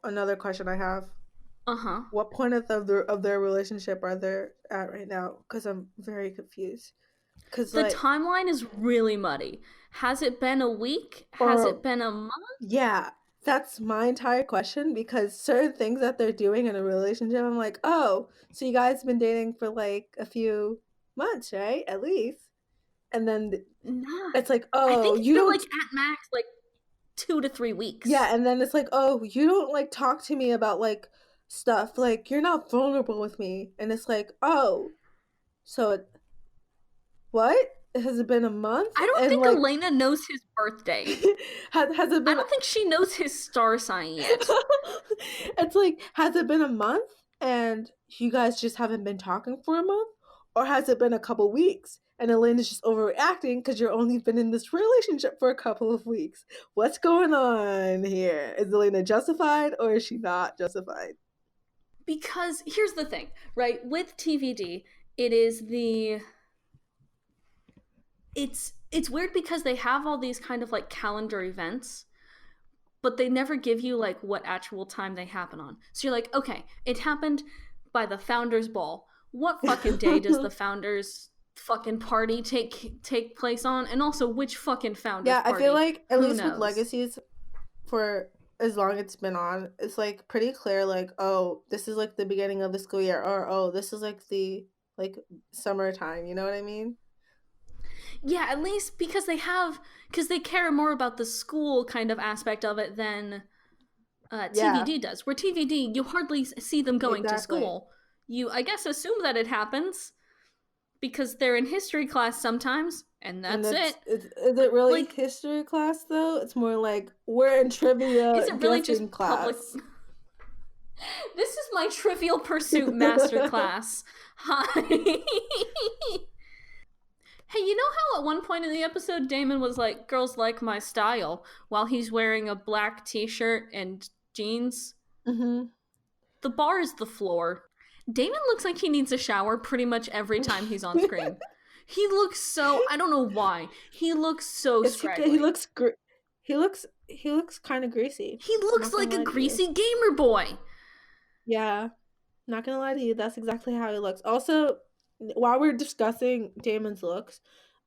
another question I have. Uh-huh. What point of their relationship are they at right now? Because I'm very confused. Because the timeline is really muddy. Has it been a week? Has it been a month? Yeah, that's my entire question. Because certain things that they're doing in a relationship, I'm like, oh, so you guys been dating for like a few months, right? At least. And then it's like, oh, I think you don't like at max like 2 to 3 weeks. Yeah, and then it's like, oh, you don't like talk to me about like stuff, like you're not vulnerable with me. And it's like, oh, so what? Has it been a month? I don't think like, Elena knows his birthday. has it been? I don't think she knows his star sign yet. It's like, has it been a month and you guys just haven't been talking for a month? Or has it been a couple weeks and Elena's just overreacting because you're only been in this relationship for a couple of weeks? What's going on here? Is Elena justified or is she not justified? Because here's the thing, right? With TVD, it's weird because they have all these kind of like calendar events, but they never give you like what actual time they happen on. So you're like, okay, it happened by the Founders Ball. What fucking day does the Founders fucking party take place on? And also, which fucking Founders party? Yeah, I feel like at least knows? with Legacies, for as long as it's been on, it's like pretty clear, like, oh, this is like the beginning of the school year, or oh, this is like the like summertime, you know what I mean? Yeah, at least because they care more about the school kind of aspect of it than TVD does. Where TVD, you hardly see them going to school. You, I guess, assume that it happens because they're in history class sometimes, and that's it. Is it really like, history class, though? It's more like, we're in trivia. Is it really just class? Public? This is my Trivial Pursuit masterclass. Hi. Hey, you know how at one point in the episode Damon was like, girls like my style, while he's wearing a black t-shirt and jeans? Mm-hmm. The bar is the floor. Damon looks like he needs a shower pretty much every time he's on screen. He looks so, I don't know why. He looks so scraggly. He looks kind of greasy. He looks like a greasy gamer boy. Yeah. Not gonna lie to you, that's exactly how he looks. Also, while we're discussing Damon's looks,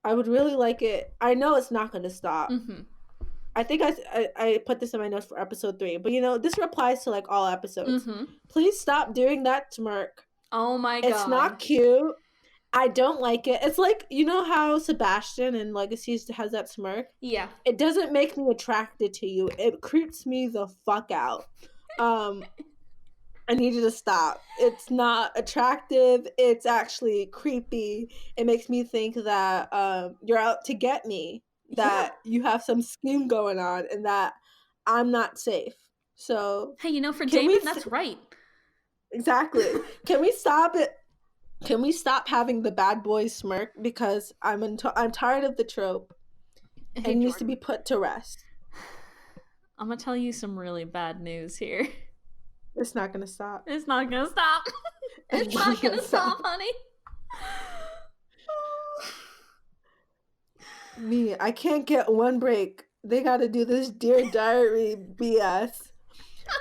I would really like it. I know it's not going to stop. Mm-hmm. I think I put this in my notes for episode 3, but you know, this applies to like all episodes. Mm-hmm. Please stop doing that smirk. Oh my god. It's not cute. I don't like it. It's like, you know how Sebastian in Legacies has that smirk? Yeah. It doesn't make me attracted to you. It creeps me the fuck out. I need you to stop. It's not attractive. It's actually creepy. It makes me think that you're out to get me, Yeah. that you have some scheme going on, and that I'm not safe. So, Hey, you know, for can Damon, we that's right. exactly? Can we stop it? Can we stop having the bad boy smirk, because I'm tired of the trope, Hey, and it needs to Jourdann, be put to rest. I'm gonna tell you some really bad news here. It's not gonna stop. It's not gonna stop. It's not gonna stop, honey. Me, I can't get one break. They got to do this Dear Diary BS.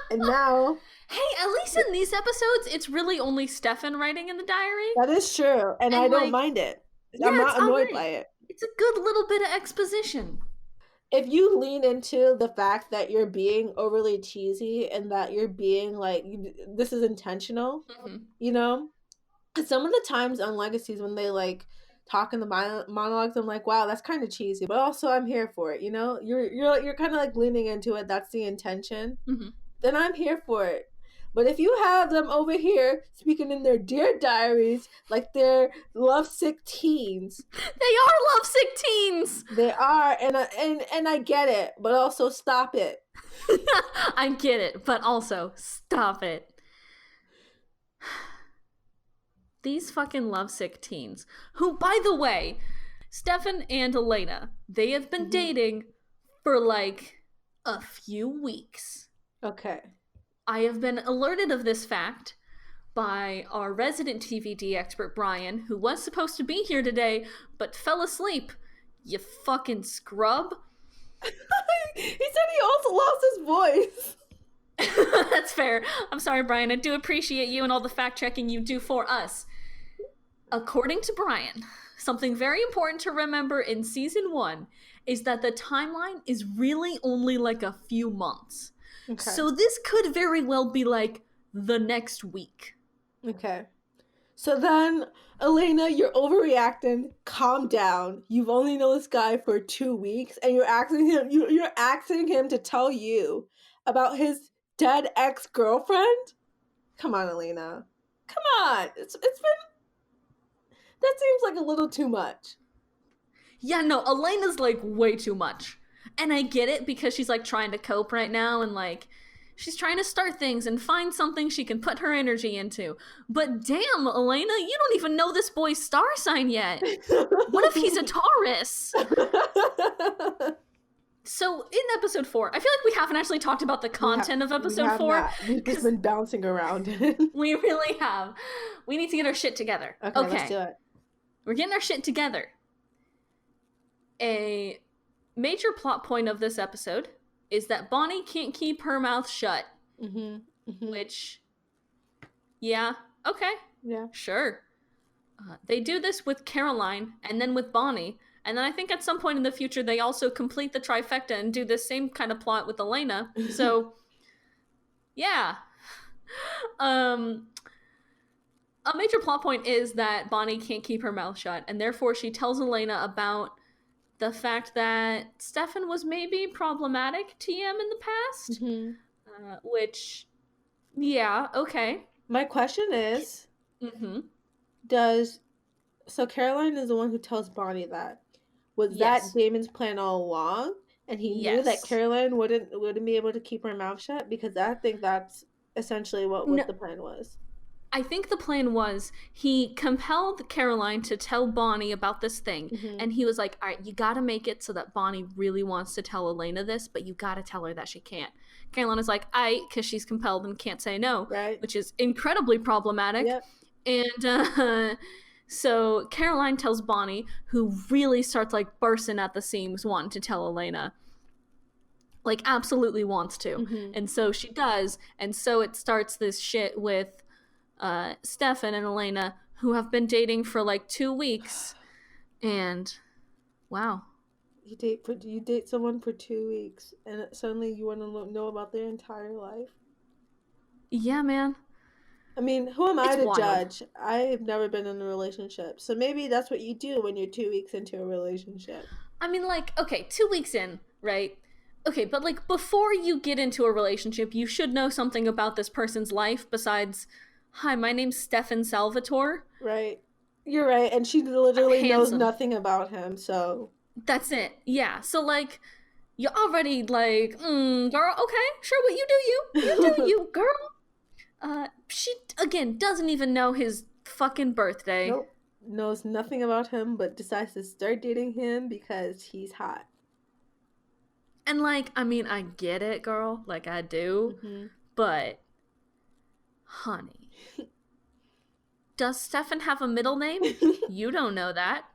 And now, Hey, at least in these episodes, it's really only Stefan writing in the diary. that is true. And I don't mind it. Yeah, I'm it's not annoyed alright. by it. It's a good little bit of exposition. If you lean into the fact that you're being overly cheesy and that you're being like, this is intentional, you know? Some of the times on Legacies when they like talk in the monologues, I'm like, wow, that's kind of cheesy, but also I'm here for it. You know, you're kind of like leaning into it. That's the intention. Then I'm here for it. But if you have them over here speaking in their Dear Diaries like they're lovesick teens, they are lovesick teens. They are, and I get it, but also stop it. I get it, but also stop it. These fucking lovesick teens, who, by the way, Stefan and Elena, they have been dating for like a few weeks. Okay. I have been alerted of this fact by our resident TVD expert, Brian, who was supposed to be here today, but fell asleep. You fucking scrub. He said he also lost his voice. That's fair. I'm sorry, Brian. I do appreciate you and all the fact-checking you do for us. According to Brian, something very important to remember in season 1 is that the timeline is really only like a few months. Okay. So this could very well be like the next week. Okay. So then, Elena, you're overreacting. Calm down. You've only known this guy for 2 weeks, and you're asking him to tell you about his dead ex-girlfriend? Come on, Elena. Come on. It's been... That seems like a little too much. Yeah, no, Elena's like way too much. And I get it because she's like trying to cope right now and like she's trying to start things and find something she can put her energy into. But damn, Elena, you don't even know this boy's star sign yet. What if he's a Taurus? So in episode 4, I feel like we haven't actually talked about the content of episode 4. We've just been bouncing around it. We really have. We need to get our shit together. Okay, let's do it. We're getting our shit together. A major plot point of this episode is that Bonnie can't keep her mouth shut. Which, yeah, okay. Yeah. Sure. They do this with Caroline and then with Bonnie. And then I think at some point in the future, they also complete the trifecta and do this same kind of plot with Elena. So, yeah. A major plot point is that Bonnie can't keep her mouth shut, and therefore she tells Elena about the fact that Stefan was maybe problematic TM in the past. Which, yeah, okay. My question is, so Caroline is the one who tells Bonnie that. Was that Damon's plan all along? And he knew that Caroline wouldn't be able to keep her mouth shut? Because I think that's essentially what the plan was. I think the plan was he compelled Caroline to tell Bonnie about this thing. And he was like, all right, you got to make it so that Bonnie really wants to tell Elena this, but you got to tell her that she can't. Caroline is like, because she's compelled and can't say no, right? Which is incredibly problematic. Yep. And so Caroline tells Bonnie, who really starts like bursting at the seams, wanting to tell Elena. Like, absolutely wants to. And so she does. And so it starts this shit with Stefan and Elena, who have been dating for like 2 weeks, and wow, you date someone for 2 weeks, and suddenly you want to know about their entire life. Yeah, man. I mean, who am I to judge? I've never been in a relationship, so maybe that's what you do when you're 2 weeks into a relationship. I mean, like, okay, 2 weeks in, right? okay, but like before you get into a relationship, you should know something about this person's life besides, hi, my name's Stefan Salvatore. Right. You're right. And she literally knows Handsome. nothing about him, so. That's it. Yeah. So like, you're already like, girl, okay, sure, what you do you. You do you, girl. She, again, doesn't even know his fucking birthday. Nope. Knows nothing about him, but decides to start dating him because he's hot. And like, I mean, I get it, girl. Like, I do. Mm-hmm. But, honey, does Stefan have a middle name? You don't know that.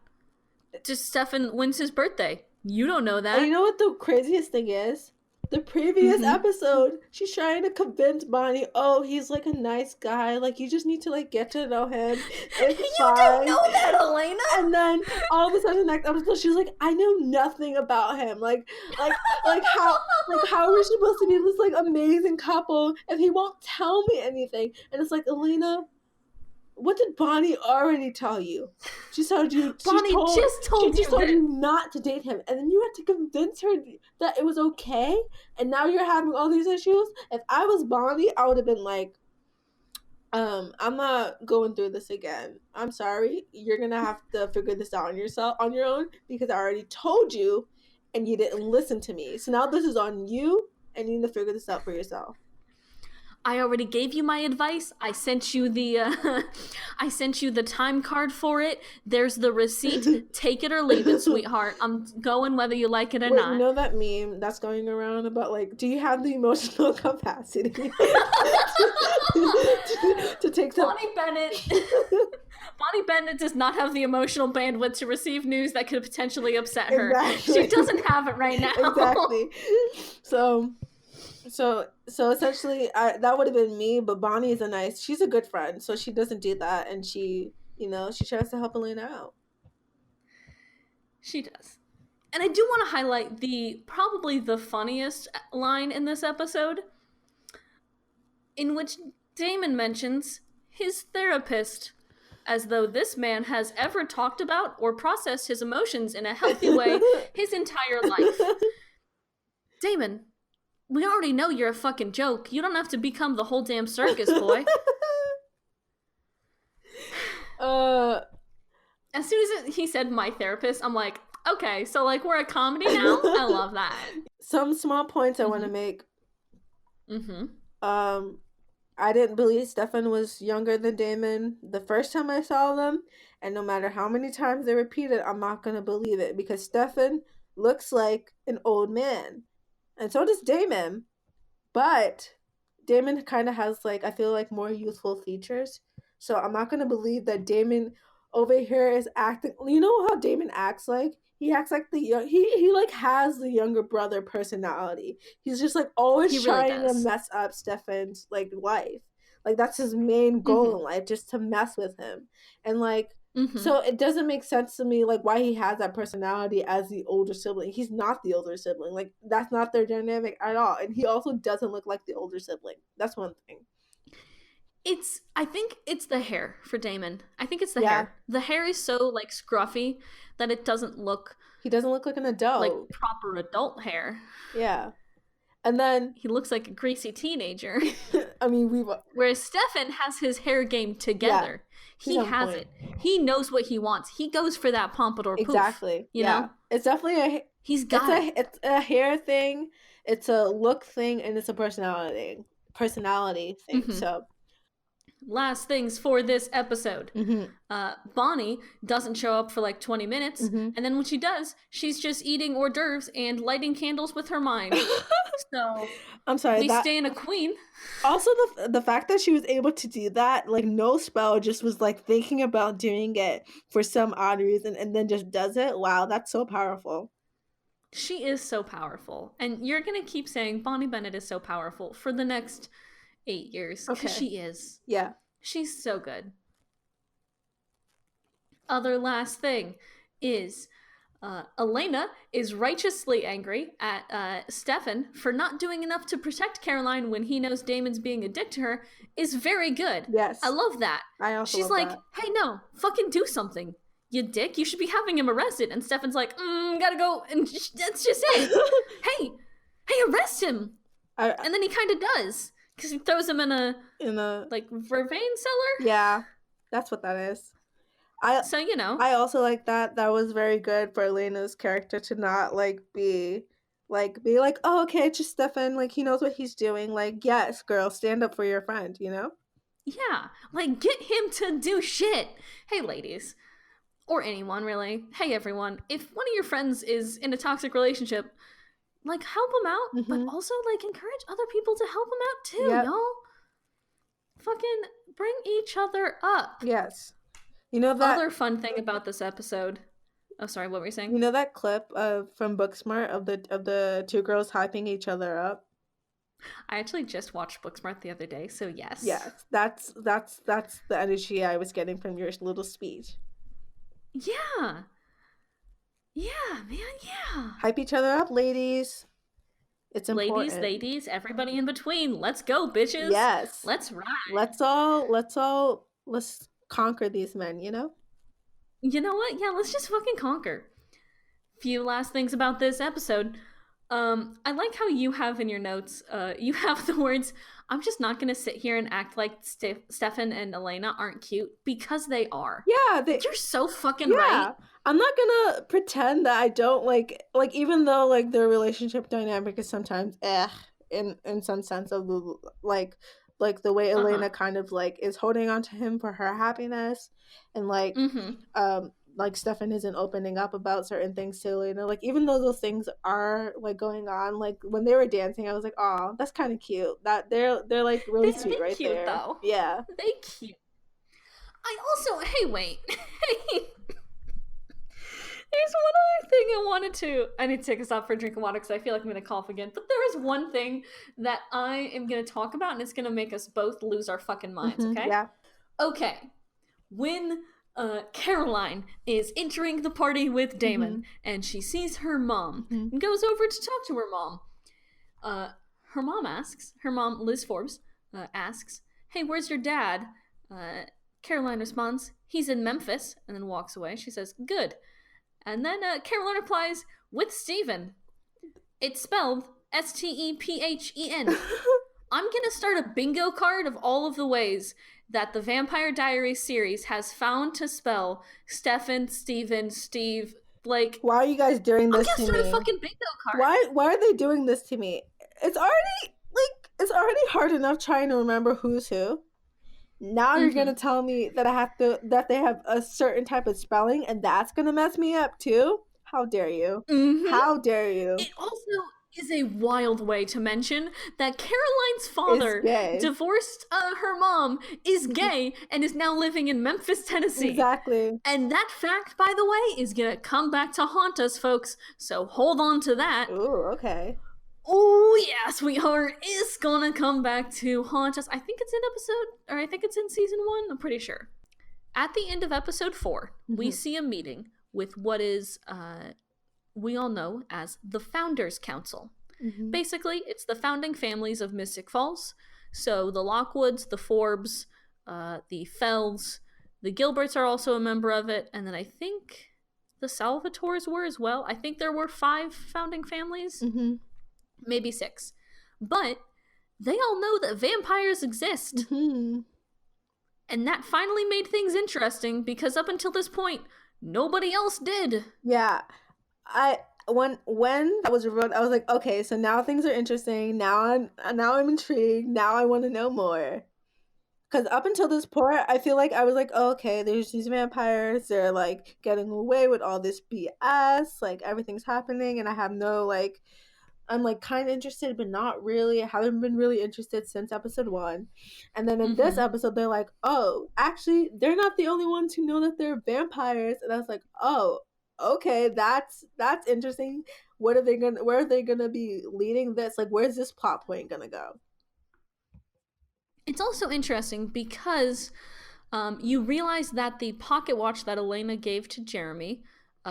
Just Stefan, when's his birthday? You don't know that. And you know what the craziest thing is? The previous episode, she's trying to convince Bonnie, oh, he's like a nice guy. Like, you just need to like get to know him. It's you fine. didn't know that, Elena. And then all of a sudden, next episode, she's like, I know nothing about him. Like how are we supposed to be this like amazing couple if he won't tell me anything? And it's like, Elena, what did Bonnie already tell you? She told you. Bonnie just told you not to date him, and then you had to convince her that it was okay. And now you're having all these issues. If I was Bonnie, I would have been like, I'm not going through this again. I'm sorry. You're gonna have to figure this out on your own because I already told you, and you didn't listen to me. So now this is on you, and you need to figure this out for yourself. I already gave you my advice. I sent you the time card for it. There's the receipt. Take it or leave it, sweetheart. I'm going whether you like it or not. You know that meme that's going around about like, do you have the emotional capacity to take some... Bonnie Bennett does not have the emotional bandwidth to receive news that could potentially upset her. Exactly. She doesn't have it right now. Exactly. So essentially, that would have been me. But Bonnie is she's a good friend, so she doesn't do that, and she tries to help Elena out. She does, and I do want to highlight probably the funniest line in this episode, in which Damon mentions his therapist, as though this man has ever talked about or processed his emotions in a healthy way his entire life. Damon, we already know you're a fucking joke. You don't have to become the whole damn circus, boy. As soon as he said my therapist, I'm like, okay, so like we're a comedy now? I love that. Some small points I want to make. I didn't believe Stefan was younger than Damon the first time I saw them. And no matter how many times they repeat it, I'm not going to believe it. Because Stefan looks like an old man. And so does Damon. But Damon kind of has, like, I feel like more youthful features. So I'm not going to believe that Damon over here is acting... You know how Damon acts like? He acts like the young... He like, has the younger brother personality. He's just, like, always trying to mess up Stefan's, like, life. Like, that's his main goal in life, just to mess with him. And, like... So it doesn't make sense to me, like, why he has that personality as the older sibling. He's not the older sibling. Like, that's not their dynamic at all. And he also doesn't look like the older sibling. That's one thing. I think it's the hair for Damon. I think it's the hair. The hair is so, like, scruffy that it doesn't look... He doesn't look like an adult. Like, proper adult hair. Yeah. And then... He looks like a greasy teenager. I mean, Whereas Stefan has his hair game together. Yeah. He has it. He knows what he wants. He goes for that pompadour poof. Exactly. You know? It's definitely He's got it. It's a hair thing, it's a look thing, and it's a personality thing. So... Last things for this episode. Bonnie doesn't show up for like 20 minutes, and then when she does, she's just eating hors d'oeuvres and lighting candles with her mind. So I'm sorry, we stand a queen. Also, the fact that she was able to do that, like, no spell, just was like thinking about doing it for some odd reason, and then just does it. Wow, that's so powerful. She is so powerful, and you're gonna keep saying Bonnie Bennett is so powerful for the next 8 years, because she is. Yeah. She's so good. Other last thing is Elena is righteously angry at Stefan for not doing enough to protect Caroline when he knows Damon's being a dick to her is very good. Yes. I love that. I also She's love like, that. hey, no, fucking do something. You dick, you should be having him arrested. And Stefan's like, gotta go. And that's just it. Hey, hey, arrest him. And then he kind of does, because he throws him in a like vervain cellar. Yeah, that's what that is. So, you know, I also like that. That was very good for Elena's character to not be like, oh, okay, it's just Stefan. Like, he knows what he's doing. Like, yes, girl, stand up for your friend. You know? Yeah, like, get him to do shit. Hey, ladies, or anyone really. Hey, everyone, if one of your friends is in a toxic relationship, like, help them out, but also, like, encourage other people to help them out too, y'all. Fucking bring each other up. Yes. You know that other fun thing about this episode. Oh, sorry, what were you saying? You know that clip from Booksmart of the two girls hyping each other up? I actually just watched Booksmart the other day, so yes. Yes, that's the energy I was getting from your little speech. Yeah. Yeah, man, yeah. Hype each other up, ladies. It's important. Ladies, everybody in between. Let's go, bitches. Yes. Let's ride. Let's conquer these men, you know? You know what? Yeah, let's just fucking conquer. Few last things about this episode. I like how you have in your notes, you have the words, I'm just not gonna sit here and act like Stefan and Elena aren't cute, because they are. Yeah, you're so fucking right. I'm not gonna pretend that I don't like even though like their relationship dynamic is sometimes in some sense of like the way Elena kind of like is holding on to him for her happiness, and like like Stefan isn't opening up about certain things to Elena. Like, even though those things are like going on, like when they were dancing, I was like, oh, that's kind of cute. That they're like really sweet right cute, there. Though. Yeah, they cute. I also wait. There's one other thing I need to take a stop for a drink of water because I feel like I'm gonna cough again. But there is one thing that I am gonna talk about, and it's gonna make us both lose our fucking minds. Okay? Yeah. Okay. When Caroline is entering the party with Damon, and she sees her mom and goes over to talk to her mom. Her mom, Liz Forbes, asks, hey, where's your dad? Caroline responds, he's in Memphis, and then walks away. She says, good. And then Caroline replies, with Steven. It's spelled Stephen. I'm gonna start a bingo card of all of the ways that the Vampire Diaries series has found to spell Stefan, Steven, Steve, Blake. Why are you guys doing this to me? I'm gonna start a fucking bingo card. Why are they doing this to me? It's already hard enough trying to remember who's who. Now you're gonna tell me that that they have a certain type of spelling, and that's gonna mess me up too? How dare you? How dare you? It also is a wild way to mention that Caroline's father divorced her mom, is gay, and is now living in Memphis, Tennessee. Exactly. And that fact, by the way, is gonna come back to haunt us, folks. So hold on to that. Ooh, okay. Oh yeah, sweetheart, is gonna come back to haunt us. I think it's in season 1. I'm pretty sure. At the end of episode 4, we see a meeting with what is we all know as the Founders Council. Basically, it's the founding families of Mystic Falls. So the Lockwoods, the Forbes, the Fells, the Gilberts are also a member of it, and then I think the Salvatores were as well. I think there were 5 founding families, maybe 6. But they all know that vampires exist. And that finally made things interesting, because up until this point, nobody else did. Yeah. When that was revealed, I was like, okay, so now things are interesting. Now I'm intrigued. Now I want to know more. Because up until this point, I feel like I was like, oh, okay, there's these vampires. They're like getting away with all this BS. Like, everything's happening, and I have no like. I'm like kind of interested, but not really. I haven't been really interested since episode 1. And then in this episode, they're like, oh, actually, they're not the only ones who know that they're vampires. And I was like, oh, okay, that's interesting. Where are they gonna be leading this? Like, where's this plot point gonna go? It's also interesting because you realize that the pocket watch that Elena gave to Jeremy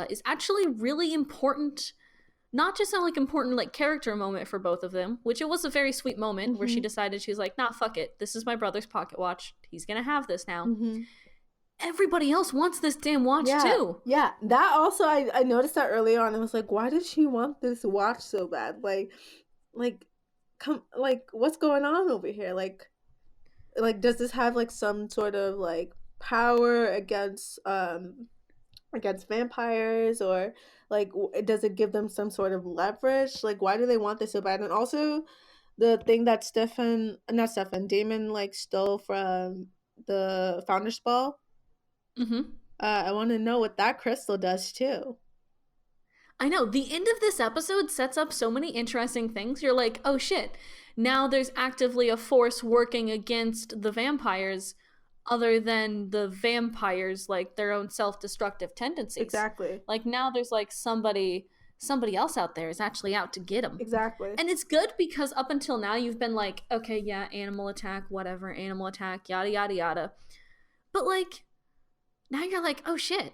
is actually really important. Not just a important like character moment for both of them, which it was a very sweet moment where she decided, she's like, nah, fuck it. This is my brother's pocket watch. He's gonna have this now. Everybody else wants this damn watch too. Yeah, that also, I noticed that early on. I was like, why did she want this watch so bad? Like, like, come, like, what's going on over here? Like, does this have like some sort of like power against vampires, or like does it give them some sort of leverage? Like, why do they want this so bad? And also the thing that Damon like stole from the founder's ball. Mm-hmm. I want to know what that crystal does too. I know. The end of this episode sets up so many interesting things. You're like, oh shit. Now there's actively a force working against the vampires other than the vampires, like their own self-destructive tendencies. Exactly. Like now there's like somebody else out there is actually out to get them. Exactly. And it's good because up until now you've been like, okay, yeah, animal attack, whatever, animal attack, yada yada yada. But like now you're like, oh shit,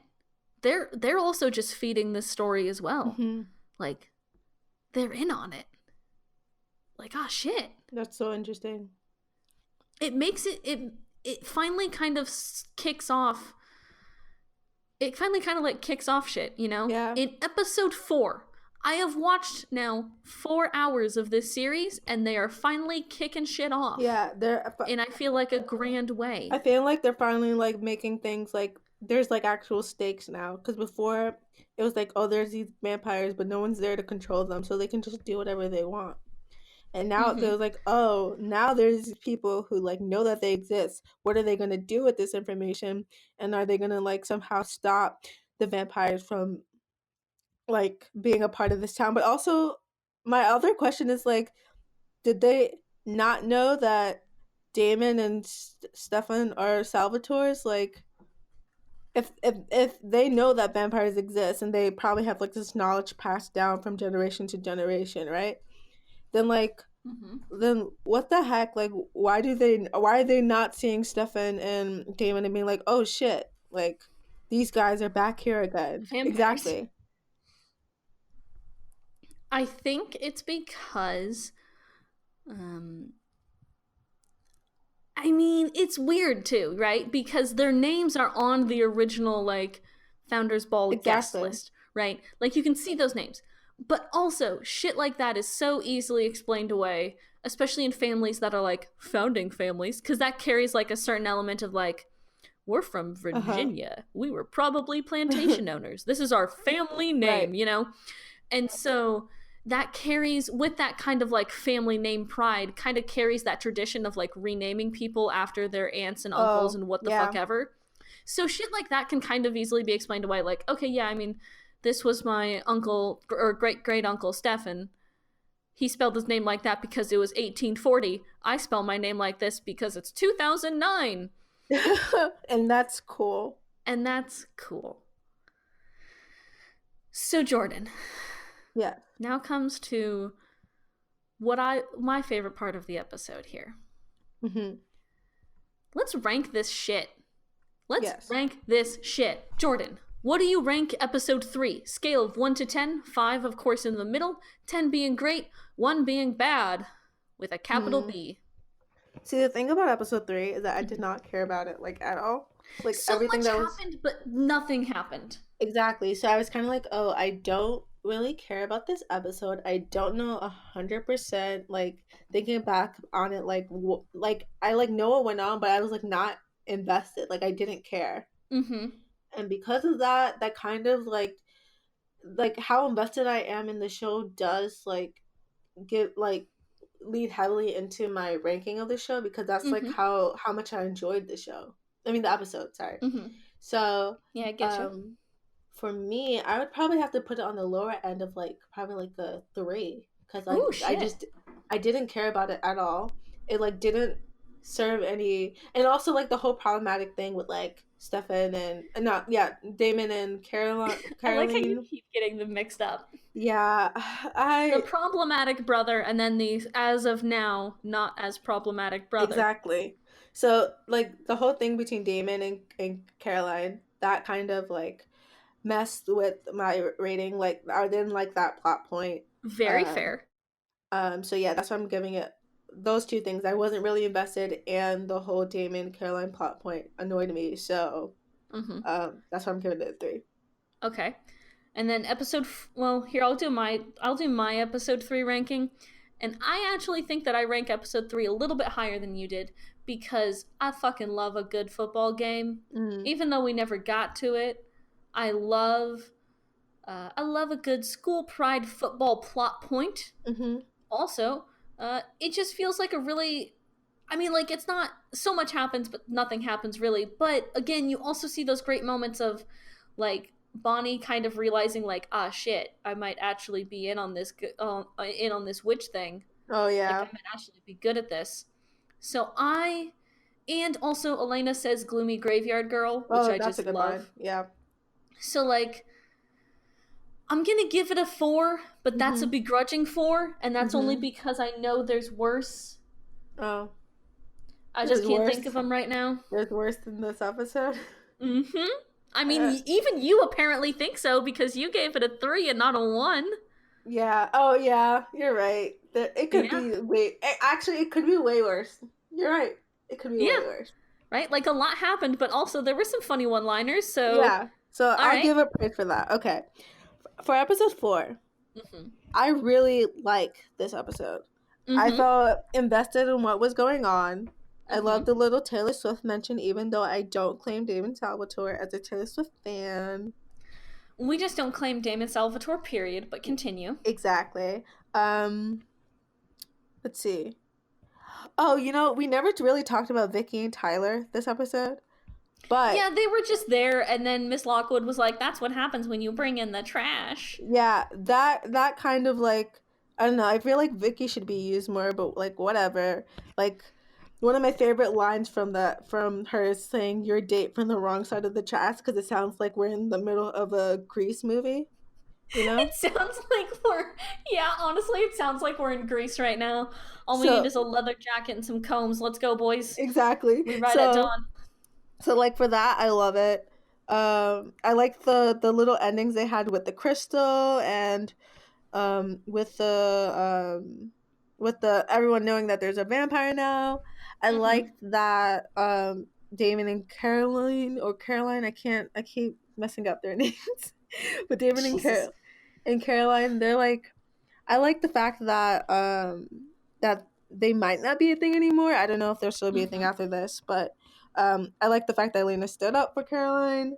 they're also just feeding this story as well. Mm-hmm. Like they're in on it. Like, oh shit. That's so interesting. It makes it finally kind of kicks off. It finally kind of like kicks off shit, you know? Yeah. In episode 4, I have watched now 4 hours of this series and they are finally kicking shit off. Yeah, and I feel like a grand way. I feel like they're finally like making things like there's like actual stakes now, because before it was like, oh, there's these vampires but no one's there to control them, so they can just do whatever they want. And now it feels like, oh, now there's these people who like know that they exist. What are they going to do with this information? And are they going to like somehow stop the vampires from like being a part of this town? But also my other question is like, did they not know that Damon and Stefan are Salvatores? Like, if they know that vampires exist and they probably have like this knowledge passed down from generation to generation, right? Then like, then what the heck? Like, why are they not seeing Stefan and Damon and being like, oh shit, like these guys are back here again? Vampires. Exactly. I think it's because I mean, it's weird too, right? Because their names are on the original like Founders Ball guest list, right? Like you can see those names. But also, shit like that is so easily explained away, especially in families that are like founding families, because that carries like a certain element of like, we're from Virginia. We were probably plantation owners. This is our family name, Right. you know? And so that carries with that kind of like family name pride, kind of carries that tradition of like renaming people after their aunts and uncles and what the fuck ever. So shit like that can kind of easily be explained away. Like, okay, yeah, I mean, this was my uncle or great uncle Stefan. He spelled his name like that because it was 1840. I spell my name like this because it's 2009. And that's cool. And that's cool. So Jourdann. Yeah. Now comes to my favorite part of the episode here. Mm-hmm. Let's rank this shit. Let's rank this shit. Jourdann, what do you rank episode 3? Scale of 1 to 10, 5 of course in the middle, 10 being great, 1 being bad, with a capital B. See, the thing about episode 3 is that I did not care about it like at all. Like so everything much that happened, but nothing happened. Exactly. So I was kind of like, oh, I don't really care about this episode. I don't know 100%. Like thinking back on it, like like I like know what went on, but I was like not invested. Like I didn't care. And because of that, that kind of like how invested I am in the show does like get like lead heavily into my ranking of the show, because that's like how much I enjoyed the show. I mean the episode. Sorry. So yeah, I get you. For me, I would probably have to put it on the lower end of like probably like a 3, because I didn't care about it at all. It like didn't serve any, and also like the whole problematic thing with like Stefan and not Damon and Caroline. I like how you keep getting them mixed up. Yeah, the problematic brother and then the as of now not as problematic brother. Exactly. So like the whole thing between Damon and Caroline, that kind of like messed with my rating. Like I didn't like that plot point. Very fair. So yeah, that's why I'm giving it those 2 things. I wasn't really invested, and the whole Damon Caroline plot point annoyed me. So that's why I'm giving it a 3. Okay. And then here I'll do my episode 3 ranking. And I actually think that I rank episode 3 a little bit higher than you did because I fucking love a good football game. Mm. Even though we never got to it, I love a good school pride football plot point. Mm-hmm. Also, it just feels like a really, I mean, like, it's not so much happens, but nothing happens really. But again, you also see those great moments of, like, Bonnie kind of realizing, like, ah, shit, I might actually be in on this witch thing. Oh Like, I yeah. might actually be good at this. And also Elena says gloomy graveyard girl, which Oh, I that's a just good line. love. Yeah. So, like, I'm gonna give it a 4, but that's a Mm-hmm. begrudging 4, and that's only Mm-hmm. because I know there's worse. Oh, I just there's can't think of worse. them right now. There's worse than this episode. Mm-hmm. I mean, Uh, even you apparently think so because you gave it a 3 and not a 1. yeah. Oh yeah. You're right. It could Yeah. be way. Actually, it could be way worse. You're right. It could be Yeah. way worse. Right? Like, a lot happened, but also there were some funny one-liners, so... Yeah. So I'll Alright. give a praise for that. Okay. For episode 4, Mm-hmm. I really like this episode. I Mm-hmm. felt invested in what was going on. I Mm-hmm. love the little Taylor Swift mention, even though I don't claim Damon Salvatore as a Taylor Swift fan. We just don't claim Damon Salvatore, period, but continue. Exactly. Let's see. Oh, we never really talked about Vicky and Tyler this episode. But Yeah, they were just there, and then Miss Lockwood was like, that's what happens when you bring in the trash. yeah, that kind of like, I don't know, I feel like Vicky should be used more, but like whatever. Like one of my favorite lines from her is saying "your date from the wrong side of the tracks" because it sounds like we're in the middle of a Grease movie, you know? It sounds like yeah, honestly, it sounds like we're in Greece right now. All we So need is a leather jacket and some combs. Let's go, boys. exactly. We ride at So dawn. so like for that, I love it. I like the little endings they had with the crystal and with the everyone knowing that there's a vampire now. I Mm-hmm. liked that Damon and Caroline, I keep messing up their names. But Damon Jesus. and Caroline, they're like, I like the fact that they might not be a thing anymore. I don't know if there'll still be a thing Mm-hmm. after this, but I like the fact that Elena stood up for Caroline.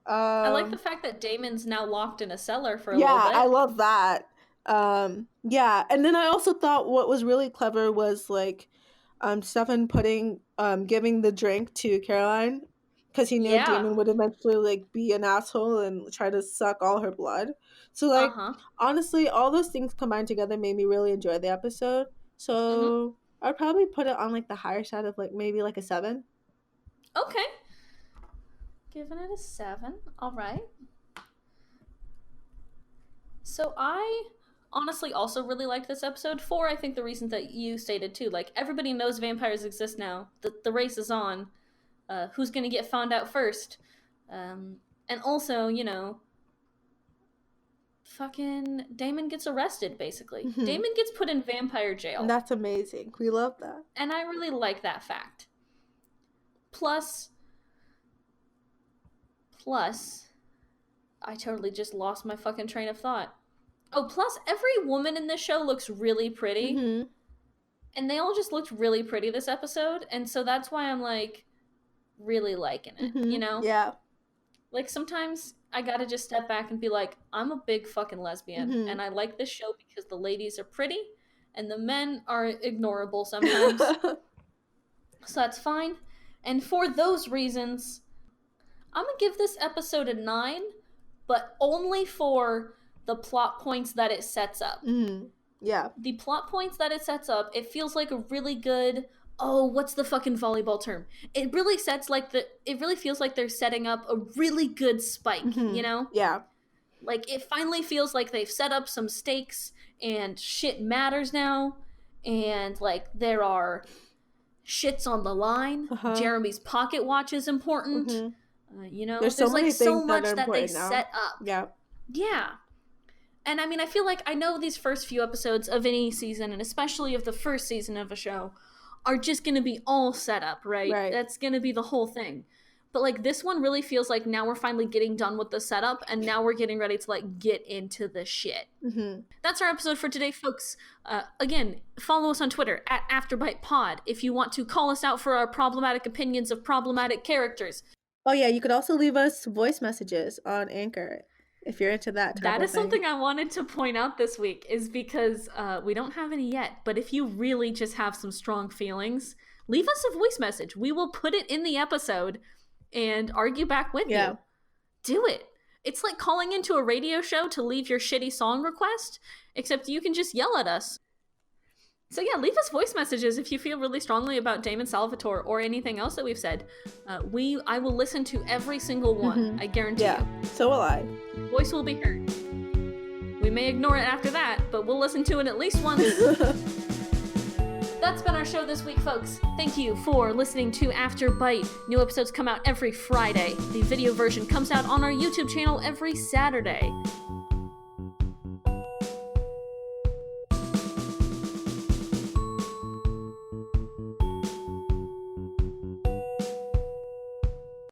I like the Um fact that Damon's now locked in a cellar for a little Yeah, I bit. love that. Yeah, and then I also thought what was really clever was like Stefan giving the drink to Caroline because he knew Yeah. Damon would eventually like be an asshole and try to suck all her blood. So like Uh-huh. honestly, all those things combined together made me really enjoy the episode. Mm-hmm. So I'd probably put it on like the higher side of like maybe like a 7. Okay. Giving it a 7. All right. So I honestly also really liked this episode for, I think, the reasons that you stated too. Like, everybody knows vampires exist now. The race is on. Who's gonna get found out first? And also, fucking Damon gets arrested, basically. Mhm. Damon gets put in vampire And jail. that's amazing. We love that. And I really like that fact. Plus, I totally just lost my fucking train of thought. Oh, plus every woman in this show looks really pretty. Mhm. And they all just looked really pretty this episode, and so that's why I'm like really liking it, you Mhm. know? Yeah. Like sometimes I gotta just step back and be like, I'm a big fucking lesbian, Mhm. and I like this show because the ladies are pretty and the men are ignorable sometimes. So that's fine. And for those reasons, I'm gonna give this episode a 9, but only for the plot points that it sets up. Mhm. Yeah. The plot points that it sets up, it feels like a really good, oh, what's the fucking volleyball term? It really feels like they're setting up a really good spike, you Mhm. know? Yeah. Like it finally feels like they've set up some stakes and shit matters now, and like there are shits on the line. Uh-huh. Jeremy's pocket watch is important. Mhm. There's so like many so things that much are that they important now. set up. Yeah. Yeah. And I mean, I feel like I know these first few episodes of any season, and especially of the first season of a show, are just going to be all set up, right? Right. That's going to be the whole thing. But like this one really feels like now we're finally getting done with the setup and now we're getting ready to like get into the shit. Mm-hmm. That's our episode for today, folks. Again, follow us on Twitter at Afterbite Pod if you want to call us out for our problematic opinions of problematic characters. Oh yeah, you could also leave us voice messages on Anchor if you're into that type That of is thing. something I wanted to point out this week, is because we don't have any yet, but if you really just have some strong feelings, leave us a voice message. We will put it in the episode and argue back with you. Do it. It's like calling into a radio show to leave your shitty song request, except you can just yell at us. So yeah, leave us voice messages if you feel really strongly about Damon Salvatore or anything else that we've said. I will listen to every single one. I guarantee you. So will I. Voice will be heard. We may ignore it after that, but we'll listen to it at least once. That's been our show this week, folks. Thank you for listening to Afterbite. New episodes come out every Friday. The video version comes out on our YouTube channel every Saturday.